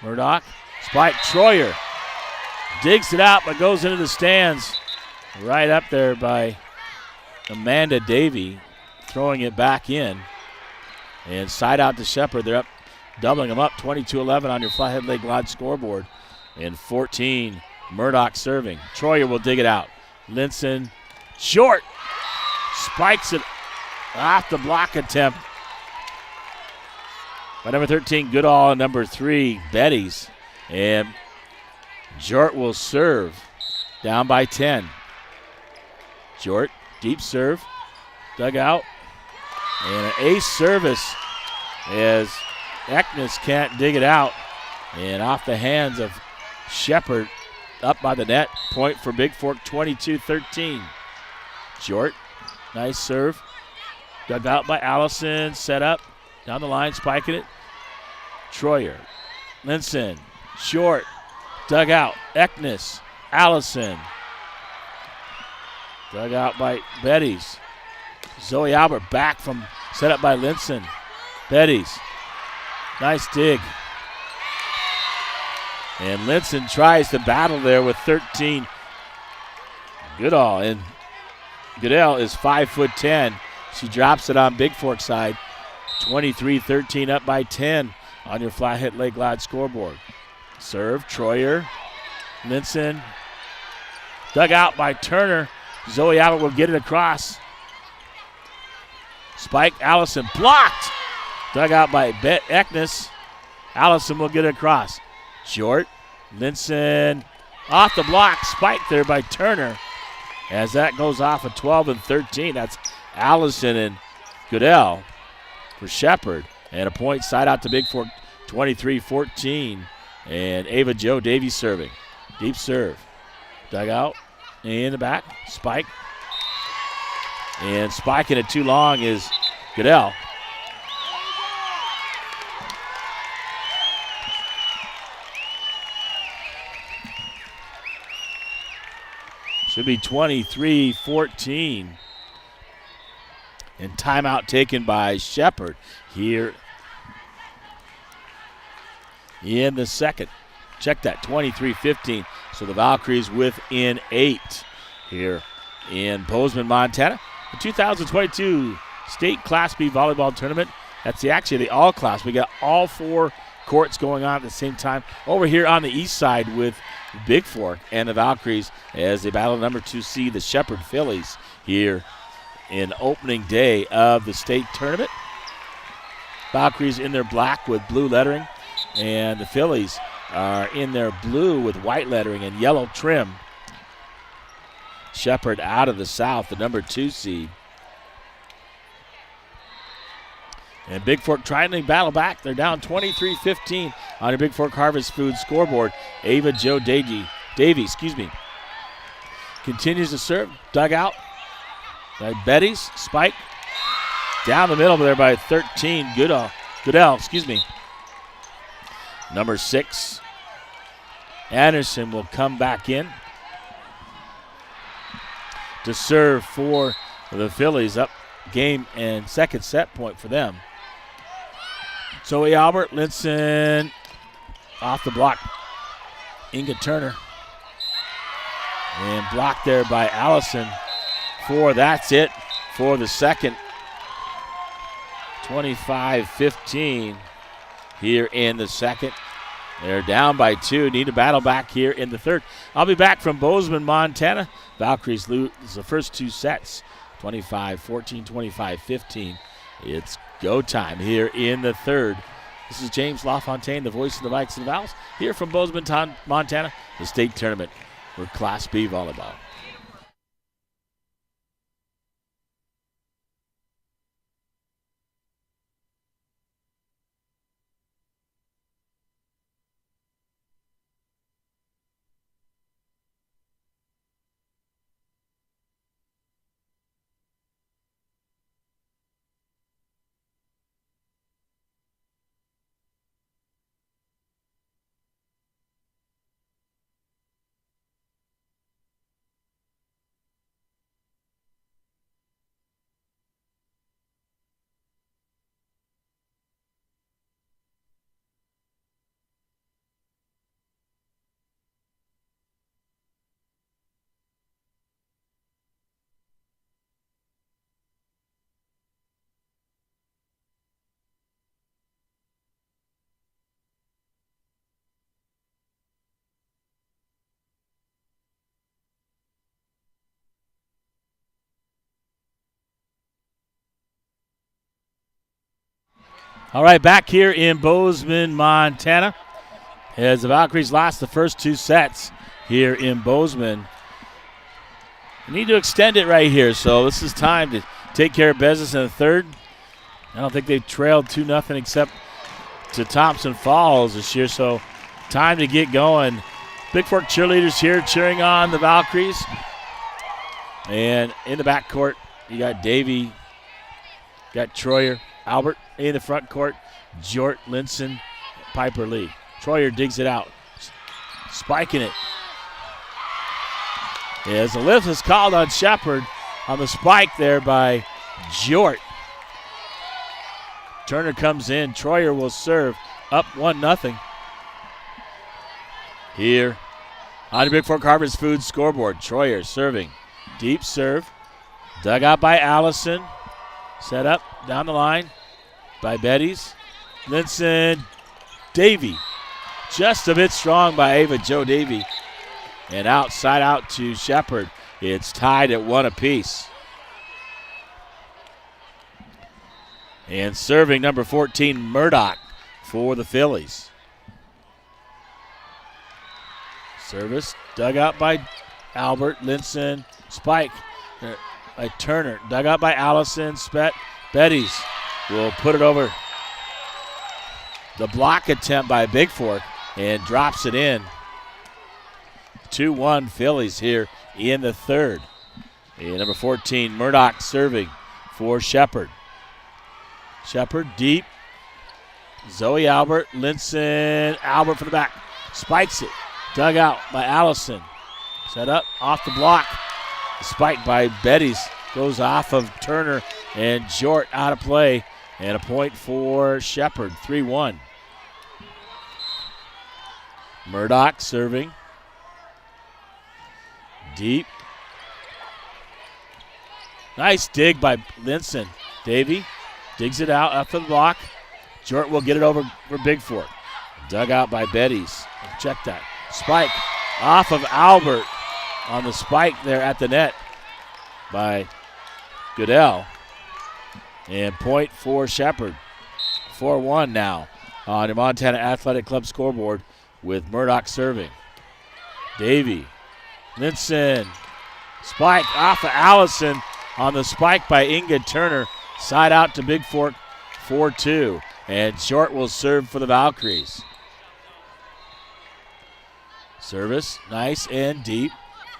Murdoch, spike, Troyer. Digs it out, but goes into the stands. Right up there by Amanda Davey, throwing it back in. And side out to Shepard. They're up, doubling them up. 22-11 on your Flathead Lake Lodge scoreboard. And 14, Murdoch serving. Troyer will dig it out. Linson, short. Spikes it off the block attempt by number 13, Goodall, and number 3, Betty's. And Jort will serve down by 10. Jort, deep serve, dug out. And an ace service as Eknes can't dig it out. And off the hands of Shepard, up by the net. Point for Bigfork, 22-13. Jort, nice serve. Dug out by Allison, set up. Down the line, spiking it. Troyer, Linson, short. Dug out, Eknes, Allison. Dug out by Betty's. Zoe Albert back from set up by Linson. Betty's. Nice dig. And Linson tries to battle there with 13. Goodall. And Goodell is 5'10". She drops it on Bigfork side. 23-13 up by 10 on your Flathead Lake Lodge scoreboard. Serve, Troyer. Linson. Dug out by Turner. Zoe Albert will get it across. Spike, Allison blocked. Dug out by Eknes. Allison will get it across. Short. Linson off the block. Spike there by Turner. As that goes off at 12 and 13. That's Allison and Goodell for Shepard. And a point side out to Bigfork, 23-14. And Ava Jo Davies serving. Deep serve. Dug out. In the back. Spike. And spiking it too long is Goodell. Should be 23-14. And timeout taken by Shepard here in the second. Check that, 23-15. So the Valkyries within 8 here in Bozeman, Montana. The 2022 State Class B Volleyball Tournament. That's actually the all-class. We got all 4 courts going on at the same time. Over here on the east side with Bigfork and the Valkyries as they battle number 2 seed, the Shepard Fillies, here in opening day of the state tournament. Valkyries in their black with blue lettering, and the Fillies are in their blue with white lettering and yellow trim. Shepard out of the south, the number 2 seed. And Bigfork trying to battle back. They're down 23-15 on your Bigfork Harvest Food scoreboard. Ava Jo Davey, continues to serve. Dug out by Betty's. Spike down the middle there by 13. Goodell, Number 6, Anderson will come back in to serve for the Fillies. Up game and second set point for them. Zoe Albert, Linson off the block. Inga Turner. And blocked there by Allison that's it for the second. 25-15 here in the second. They're down by 2. Need to battle back here in the third. I'll be back from Bozeman, Montana. Valkyries lose the first 2 sets. 25-14, 25-15. It's go time here in the third. This is James LaFontaine, the voice of the Vikes and Vals, here from Bozeman, Montana, the state tournament for Class B volleyball. All right, back here in Bozeman, Montana, as the Valkyries lost the first 2 sets here in Bozeman. We need to extend it right here, so this is time to take care of business in the third. I don't think they've trailed 2-0 except to Thompson Falls this year, so time to get going. Bigfork cheerleaders here cheering on the Valkyries. And in the backcourt, you got Davey, got Troyer, Albert in the front court, Jort, Linson, Piper Lee. Troyer digs it out, spiking it. As the lift is called on Shepard on the spike there by Jort. Turner comes in. Troyer will serve up 1-0. Here on the Bigfork Harvest Food scoreboard, Troyer serving. Deep serve. Dug out by Allison. Set up down the line by Betty's. Linson, Davey. Just a bit strong by Ava Jo Davey. And outside out to Shepard. It's tied at 1 apiece. And serving number 14, Murdoch for the Fillies. Service dug out by Albert, Linson, spike by Turner. Dug out by Allison, Betty's will put it over the block attempt by Bigfork and drops it in. 2-1 Fillies here in the third. And number 14, Murdoch serving for Shepard. Shepard deep. Zoe Albert, Linson, Albert from the back. Spikes it. Dug out by Allison. Set up off the block. Spike by Betty's goes off of Turner and Jort out of play. And a point for Shepard, 3-1. Murdoch serving. Deep. Nice dig by Linson. Davey digs it out after the block. Jort will get it over for Bigfork. Dug out by Betty's. Check that. Spike off of Albert on the spike there at the net by Goodell. And point for Shepard. 4-1 now on the Montana Athletic Club scoreboard with Murdoch serving. Davey, Linson, spike off of Allison on the spike by Inga Turner. Side out to Bigfork, 4-2. And Short will serve for the Valkyries. Service, nice and deep.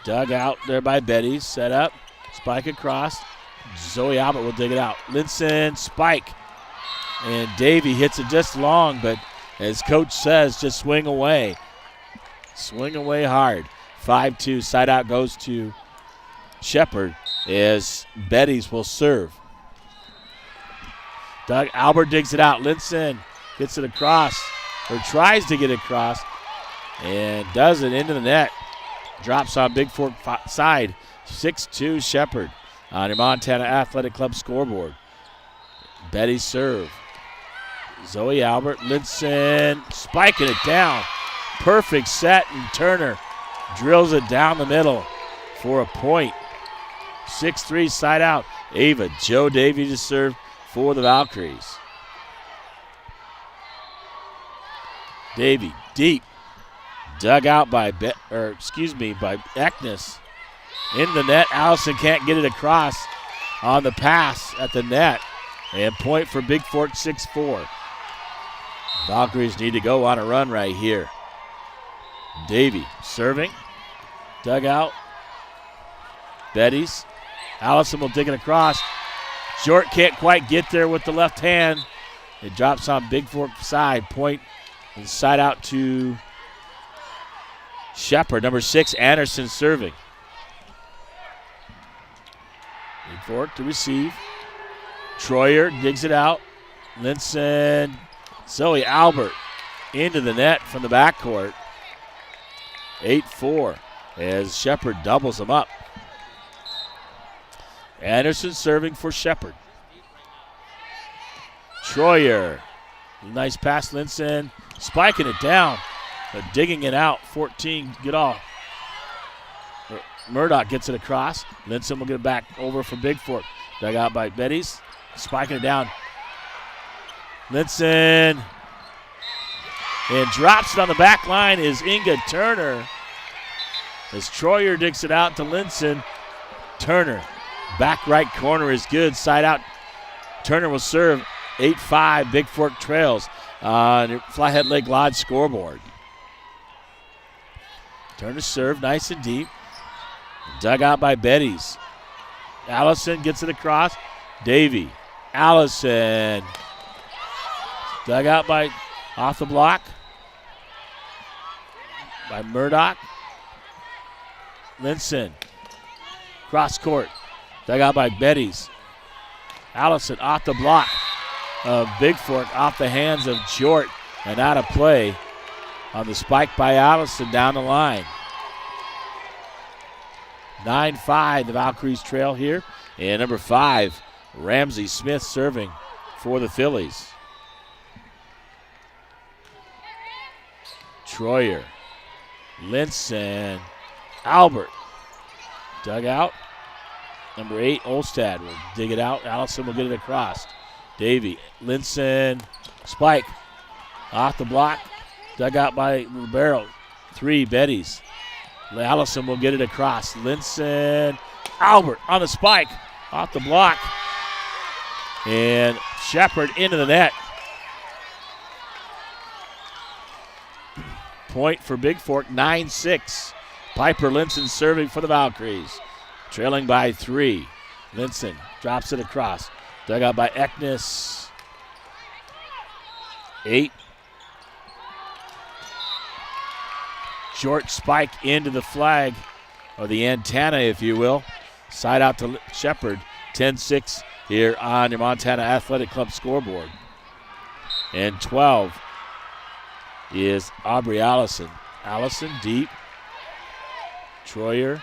Dug out there by Betty. Set up, spike across. Zoe Albert will dig it out. Linson, spike. And Davey hits it just long, but as coach says, just swing away. Swing away hard. 5-2, side out goes to Shepard as Betty's will serve. Doug Albert digs it out. Linson gets it across, or tries to get it across, and does it into the net. Drops on Bigfork side. 6-2 Shepard on your Montana Athletic Club scoreboard. Betty's serve. Zoe Albert, Linson spiking it down. Perfect set, and Turner drills it down the middle for a point. 6-3 side out. Ava Joe Davey to serve for the Valkyries. Davey deep, dug out by by Eknes. In the net, Allison can't get it across on the pass at the net. And point for Bigfork, 6-4. Valkyries need to go on a run right here. Davey serving, dug out. Betty's. Allison will dig it across. Short can't quite get there with the left hand. It drops on Bigfork side. Point and side out to Shepard. Number 6, Anderson serving. Bigfork to receive. Troyer digs it out. Linson, Zoe Albert into the net from the backcourt. 8-4 as Shepard doubles them up. Anderson serving for Shepard. Troyer, nice pass, Linson, spiking it down, but digging it out. 14, Goodall. Murdoch gets it across. Linson will get it back over for Bigfork. Dug out by Betty's, spiking it down. Linson, and drops it on the back line is Inga Turner. As Troyer digs it out to Linson. Turner, back right corner is good. Side out. Turner will serve. 8-5. Bigfork trails on Flathead Lake Lodge scoreboard. Turner serve nice and deep. Dug out by Betty's. Allison gets it across. Davey. Allison. Dug out by off the block by Murdoch. Linson. Cross court. Dug out by Betty's. Allison off the block of Bigfork, off the hands of Jort, and out of play on the spike by Allison down the line. 9-5, the Valkyries trail here. And number 5, Ramsey Smith serving for the Fillies. Troyer, Linson, Albert. Dug out. Number 8, Olstad will dig it out. Allison will get it across. Davey, Linson, spike. Off the block. Dug out by Libero. 3, Betty's. Allison will get it across. Linson, Albert on the spike. Off the block. And Shepard into the net. Point for Bigfork, 9-6. Piper Linson serving for the Valkyries. Trailing by 3. Linson drops it across. Dug out by Eknes. 8. Short spike into the flag, or the antenna, if you will. Side out to Shepard. 10-6 here on your Montana Athletic Club scoreboard. And 12 is Aubrey Allison. Allison deep. Troyer.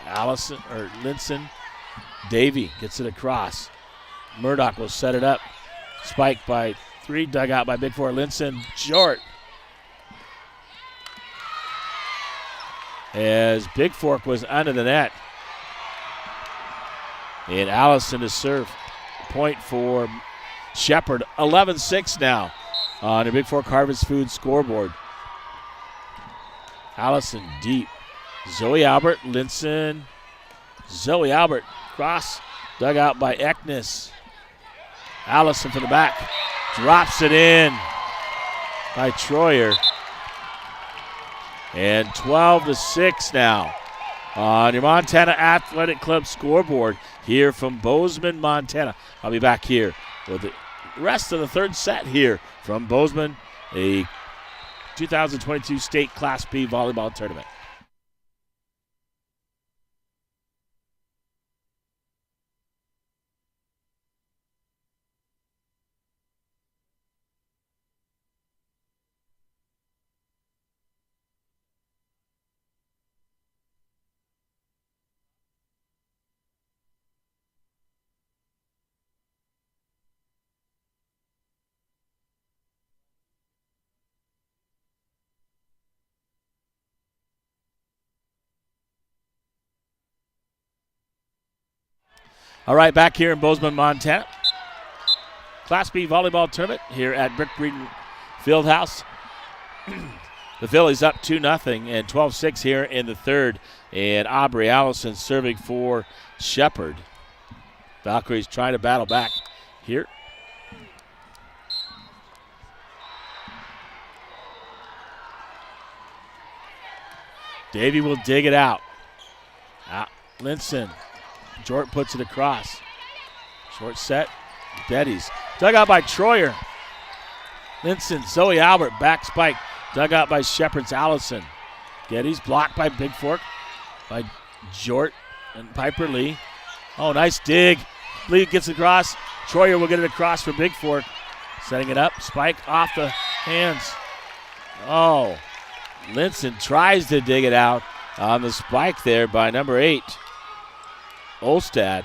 Allison or Linson. Davey gets it across. Murdoch will set it up. Spike by 3, dug out by Bigfork. Linson short. as Bigfork was under the net. And Allison to serve. Point for Shepard. 11-6 now on the Bigfork Harvest Food scoreboard. Allison deep. Zoe Albert, Linson. Zoe Albert, cross, dug out by Eknes. Allison from the back, drops it in by Troyer. And 12-6 now on your Montana Athletic Club scoreboard here from Bozeman, Montana. I'll be back here with the rest of the third set here from Bozeman, a 2022 state Class B volleyball tournament. All right, back here in Bozeman, Montana. Class B volleyball tournament here at Brick Breeden Fieldhouse. The Fillies up 2-0 and 12-6 here in the third. And Aubrey Allison serving for Shepard. Valkyries trying to battle back here. Davey will dig it out. Linson. Jort puts it across. Short set. Betty's. Dug out by Troyer. Linson, Zoe Albert, back spike. Dug out by Shepard's Allison. Getty's blocked by Bigfork, by Jort and Piper Lee. Oh, nice dig. Lee gets across. Troyer will get it across for Bigfork. Setting it up. Spike off the hands. Oh, Linson tries to dig it out on the spike there by number 8. Olstad.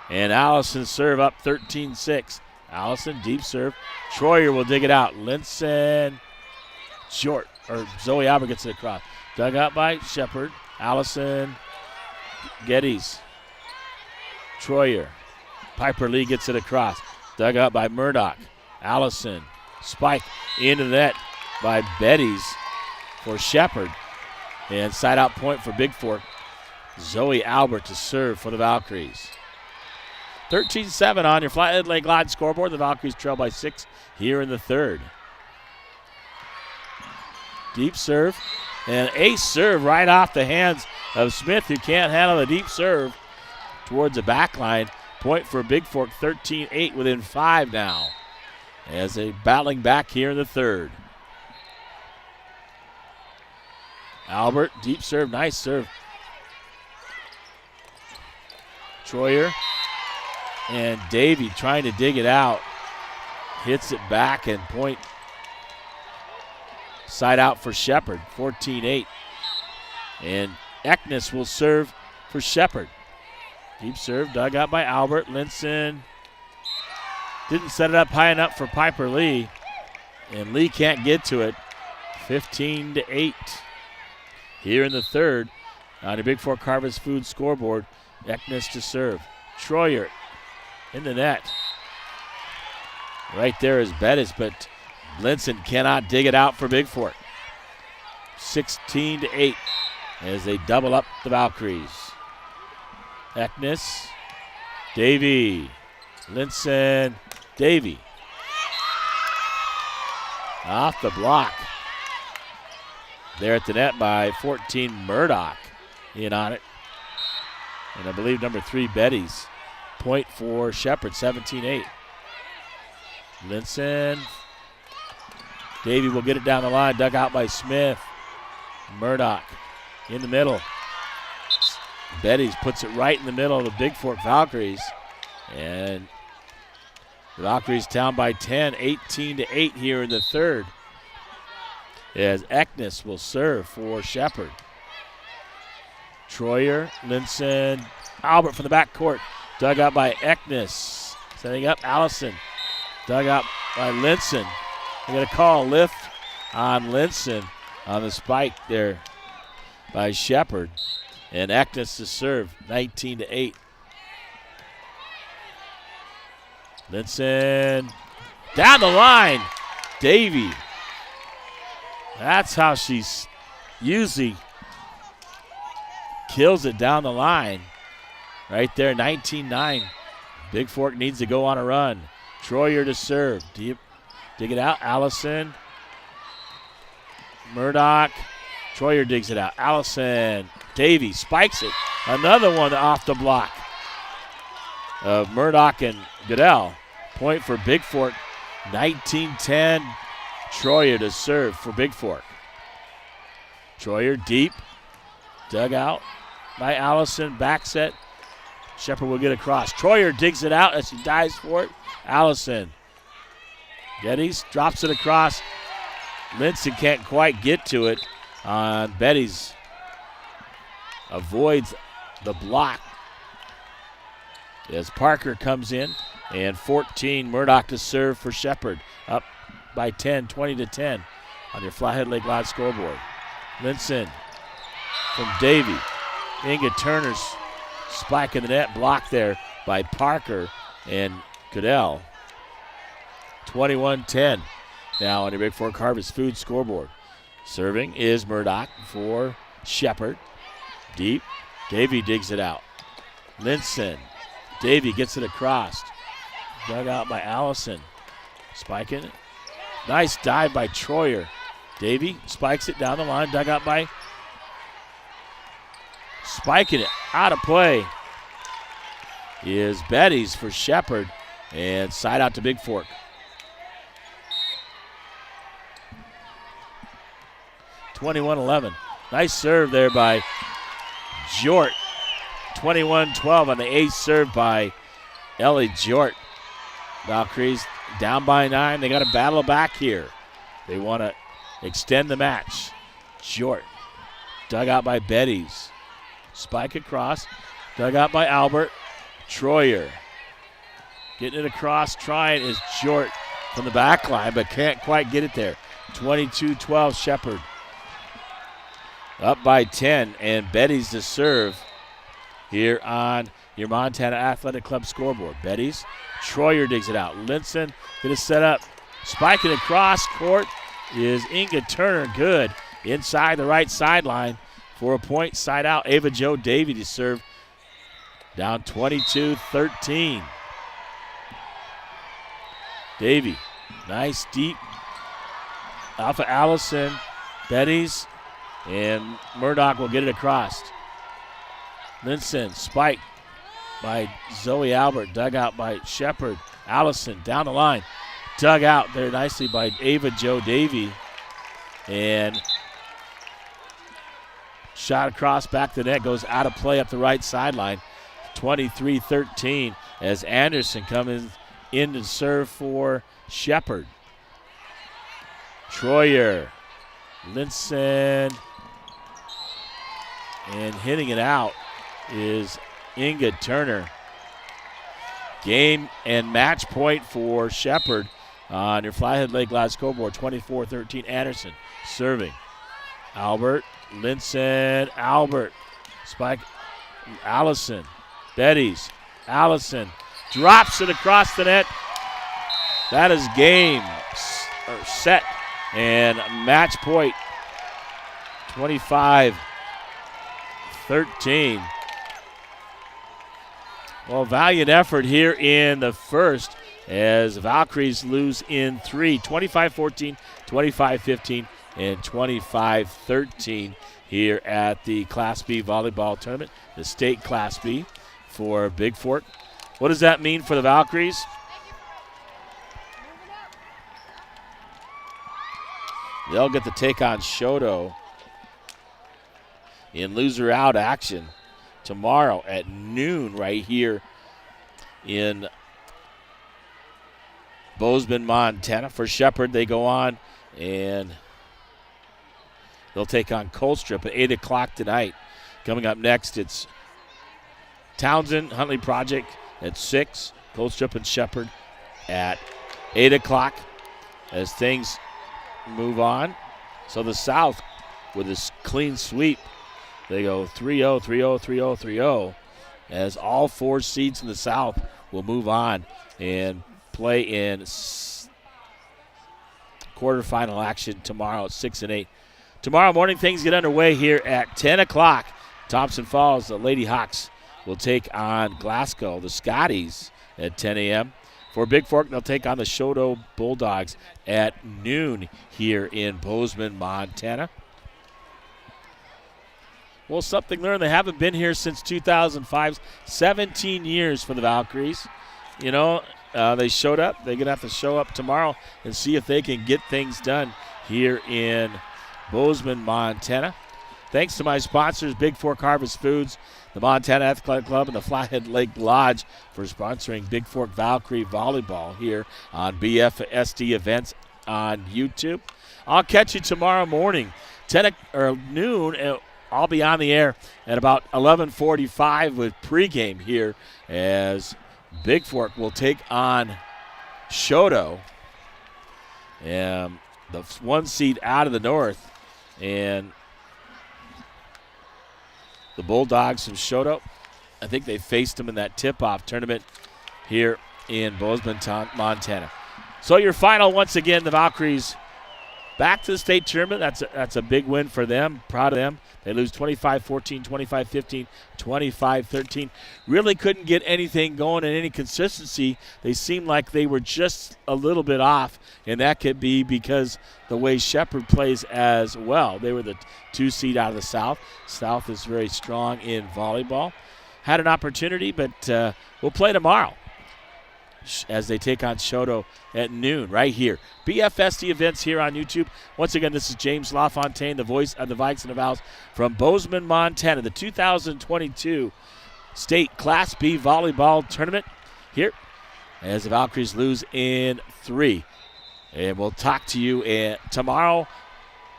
And Allison serve up 13-6. Allison deep serve. Troyer will dig it out. Linson short. Or Zoe Albert gets it across. Dug out by Shepard. Allison. Geddes. Troyer. Piper Lee gets it across. Dug out by Murdoch. Allison. Spike into the net by Betty's for Shepard. And side out point for Bigfork. Zoe Albert to serve for the Valkyries. 13-7 on your Flathead Lake Lodge scoreboard. The Valkyries trail by 6 here in the third. Deep serve. And ace serve right off the hands of Smith, who can't handle the deep serve towards the back line. Point for Bigfork, 13-8 within 5 now. As they battling back here in the third. Albert, deep serve, nice serve. Troyer and Davey trying to dig it out. Hits it back and point. Side out for Shepard, 14-8. And Eknes will serve for Shepard. Deep serve, dug out by Albert. Linson didn't set it up high enough for Piper Lee. And Lee can't get to it. 15-8. Here in the third, on the Bigfork Harvest Food scoreboard, Eknes to serve. Troyer in the net. Right there is Bettis, but Linson cannot dig it out for Bigfork. 16-8 as they double up the Valkyries. Eknes, Davey, Linson, Davey. Off the block. There at the net by 14, Murdoch in on it. And I believe number 3, Betty's. Point for Shepard, 17-8. Linson. Davey will get it down the line, dug out by Smith. Murdoch in the middle. Betty's puts it right in the middle of the Bigfork Valkyries. And the Valkyries down by 10, 18-8 here in the third. As Eknes will serve for Shepard. Troyer, Linson, Albert from the back court. Dug out by Eknes. Setting up Allison. Dug out by Linson. They're going to call a lift on Linson on the spike there by Shepard. And Eknes to serve, 19-8. Linson down the line. Davy. That's how she's usually kills it down the line. Right there, 19-9. Bigfork needs to go on a run. Troyer to serve. Deep. Dig it out. Allison. Murdoch. Troyer digs it out. Allison. Davy spikes it. Another one off the block of Murdoch and Goodell. Point for Bigfork. 19-10. Troyer to serve for Bigfork. Troyer deep. Dug out by Allison. Back set. Shepard will get across. Troyer digs it out as he dives for it. Allison. Geddes drops it across. Linson can't quite get to it on Betty's. Avoids the block as Parker comes in. And 14, Murdoch to serve for Shepard. Up by 10, 20-10 on your Flathead Lake Live scoreboard. Linson from Davy. Inga Turner's spike in the net, blocked there by Parker and Goodell. 21-10 now on your Bigfork Harvest Food scoreboard. Serving is Murdoch for Shepard. Deep. Davy digs it out. Linson. Davy gets it across. Dug out by Allison. Spiking it. Nice dive by Troyer. Davy spikes it down the line. Dug out by. Spiking it out of play is Betty's for Shepard. And side out to Bigfork. (21-11). Nice serve there by Jort. 21-12 on the ace serve by Ellie Jort. Valkyries down by 9. They got to battle back here. They want to extend the match. Jort. Dug out by Betty's. Spike across. Dug out by Albert. Troyer. Getting it across. Trying is Jort from the back line, but can't quite get it there. 22-12 Shepard. Up by 10, and Betty's to serve here on your Montana Athletic Club scoreboard. Betty's. Troyer digs it out. Linson going to set up. Spiking across court is Inga Turner. Good. Inside the right sideline for a point. Side out. Ava Jo Davy to serve. Down 22-13. Davy. Nice deep. Alpha Allison. Betty's. And Murdoch will get it across. Linson, spike by Zoe Albert, dug out by Shepard. Allison down the line, dug out there nicely by Ava Jo Davy. And shot across back to the net, goes out of play up the right sideline. 23-13 as Anderson comes in to serve for Shepard. Troyer, Linson. And hitting it out is Inga Turner. Game and match point for Shepard on your Flathead Lake Live scoreboard. 24-13 Anderson serving. Albert, Linson, Albert. Spike, Allison. Betty's, Allison. Drops it across the net. That is game set and match point. 25-13. Well, valiant effort here in the first as Valkyries lose in 3. 25-14, 25-15, and 25-13 here at the Class B volleyball tournament, the state Class B for Bigfork. What does that mean for the Valkyries? They'll get to take on Shoto in loser out action tomorrow at noon right here in Bozeman, Montana. For Shepard, they go on and they'll take on Colstrip at 8 o'clock tonight. Coming up next, it's Townsend Huntley Project at 6. Colstrip and Shepard at 8 o'clock as things move on. So the South with this clean sweep. They go 3-0, 3-0, 3-0, 3-0 as all 4 seeds in the South will move on and play in quarterfinal action tomorrow at 6 and 8. Tomorrow morning, things get underway here at 10 o'clock. Thompson Falls, the Lady Hawks will take on Glasgow, the Scotties, at 10 a.m. For Bigfork, they'll take on the Shoto Bulldogs at noon here in Bozeman, Montana. Well, something learned. They haven't been here since 2005. 17 years for the Valkyries. You know, they showed up. They're going to have to show up tomorrow and see if they can get things done here in Bozeman, Montana. Thanks to my sponsors, Bigfork Harvest Foods, the Montana Athletic Club, and the Flathead Lake Lodge for sponsoring Bigfork Valkyrie Volleyball here on BFSD Events on YouTube. I'll catch you tomorrow morning, 10 or noon. I'll be on the air at about 11:45 with pregame here as Bigfork will take on Shoto, the 1 seed out of the north, and the Bulldogs from Shoto. I think they faced them in that tip-off tournament here in Bozeman, Montana. So your final, once again, the Valkyries back to the state tournament. That's a big win for them. Proud of them. They lose 25-14, 25-15, 25-13. Really couldn't get anything going in any consistency. They seemed like they were just a little bit off, and that could be because the way Shepard plays as well. They were the 2 seed out of the South. South is very strong in volleyball. Had an opportunity, but we'll play tomorrow as they take on Shoto at noon right here. BFSD Events here on YouTube. Once again, this is James LaFontaine, the voice of the Vikes and the Vows from Bozeman, Montana. The 2022 State Class B Volleyball Tournament here as the Valkyries lose in 3. And we'll talk to you tomorrow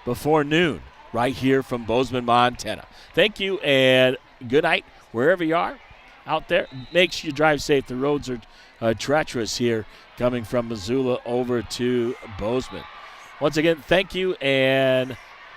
before noon right here from Bozeman, Montana. Thank you and good night wherever you are out there. Make sure you drive safe. The roads are treacherous here coming from Missoula over to Bozeman. Once again, thank you and